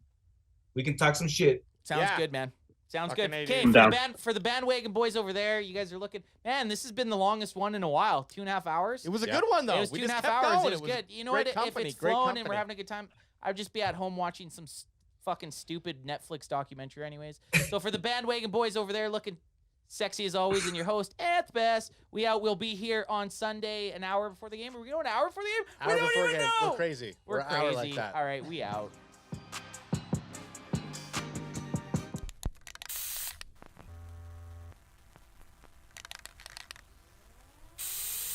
we can talk some shit.
Sounds
Yeah.
good, man. Sounds
Fucking
good.
A,
Okay,
dude.
for the bandwagon boys over there, you guys are looking. Man, this has been the longest one in a while. 2.5 hours.
It was a
Yeah.
good one though.
It was
We
2.5
just kept
hours.
going.
It was good. You know
great
what?
company,
If it's
great
flowing and we're
company.
having a good time, I'd just be at home watching some fucking stupid Netflix documentary, anyways. So for the bandwagon boys over there, looking sexy as always, and your host at best. We'll be here on Sunday, an hour before the game. Are we going an hour before the game?
Hour
We don't
before
even
game.
know.
We're crazy.
We're
an hour
crazy.
like that.
All right, we out.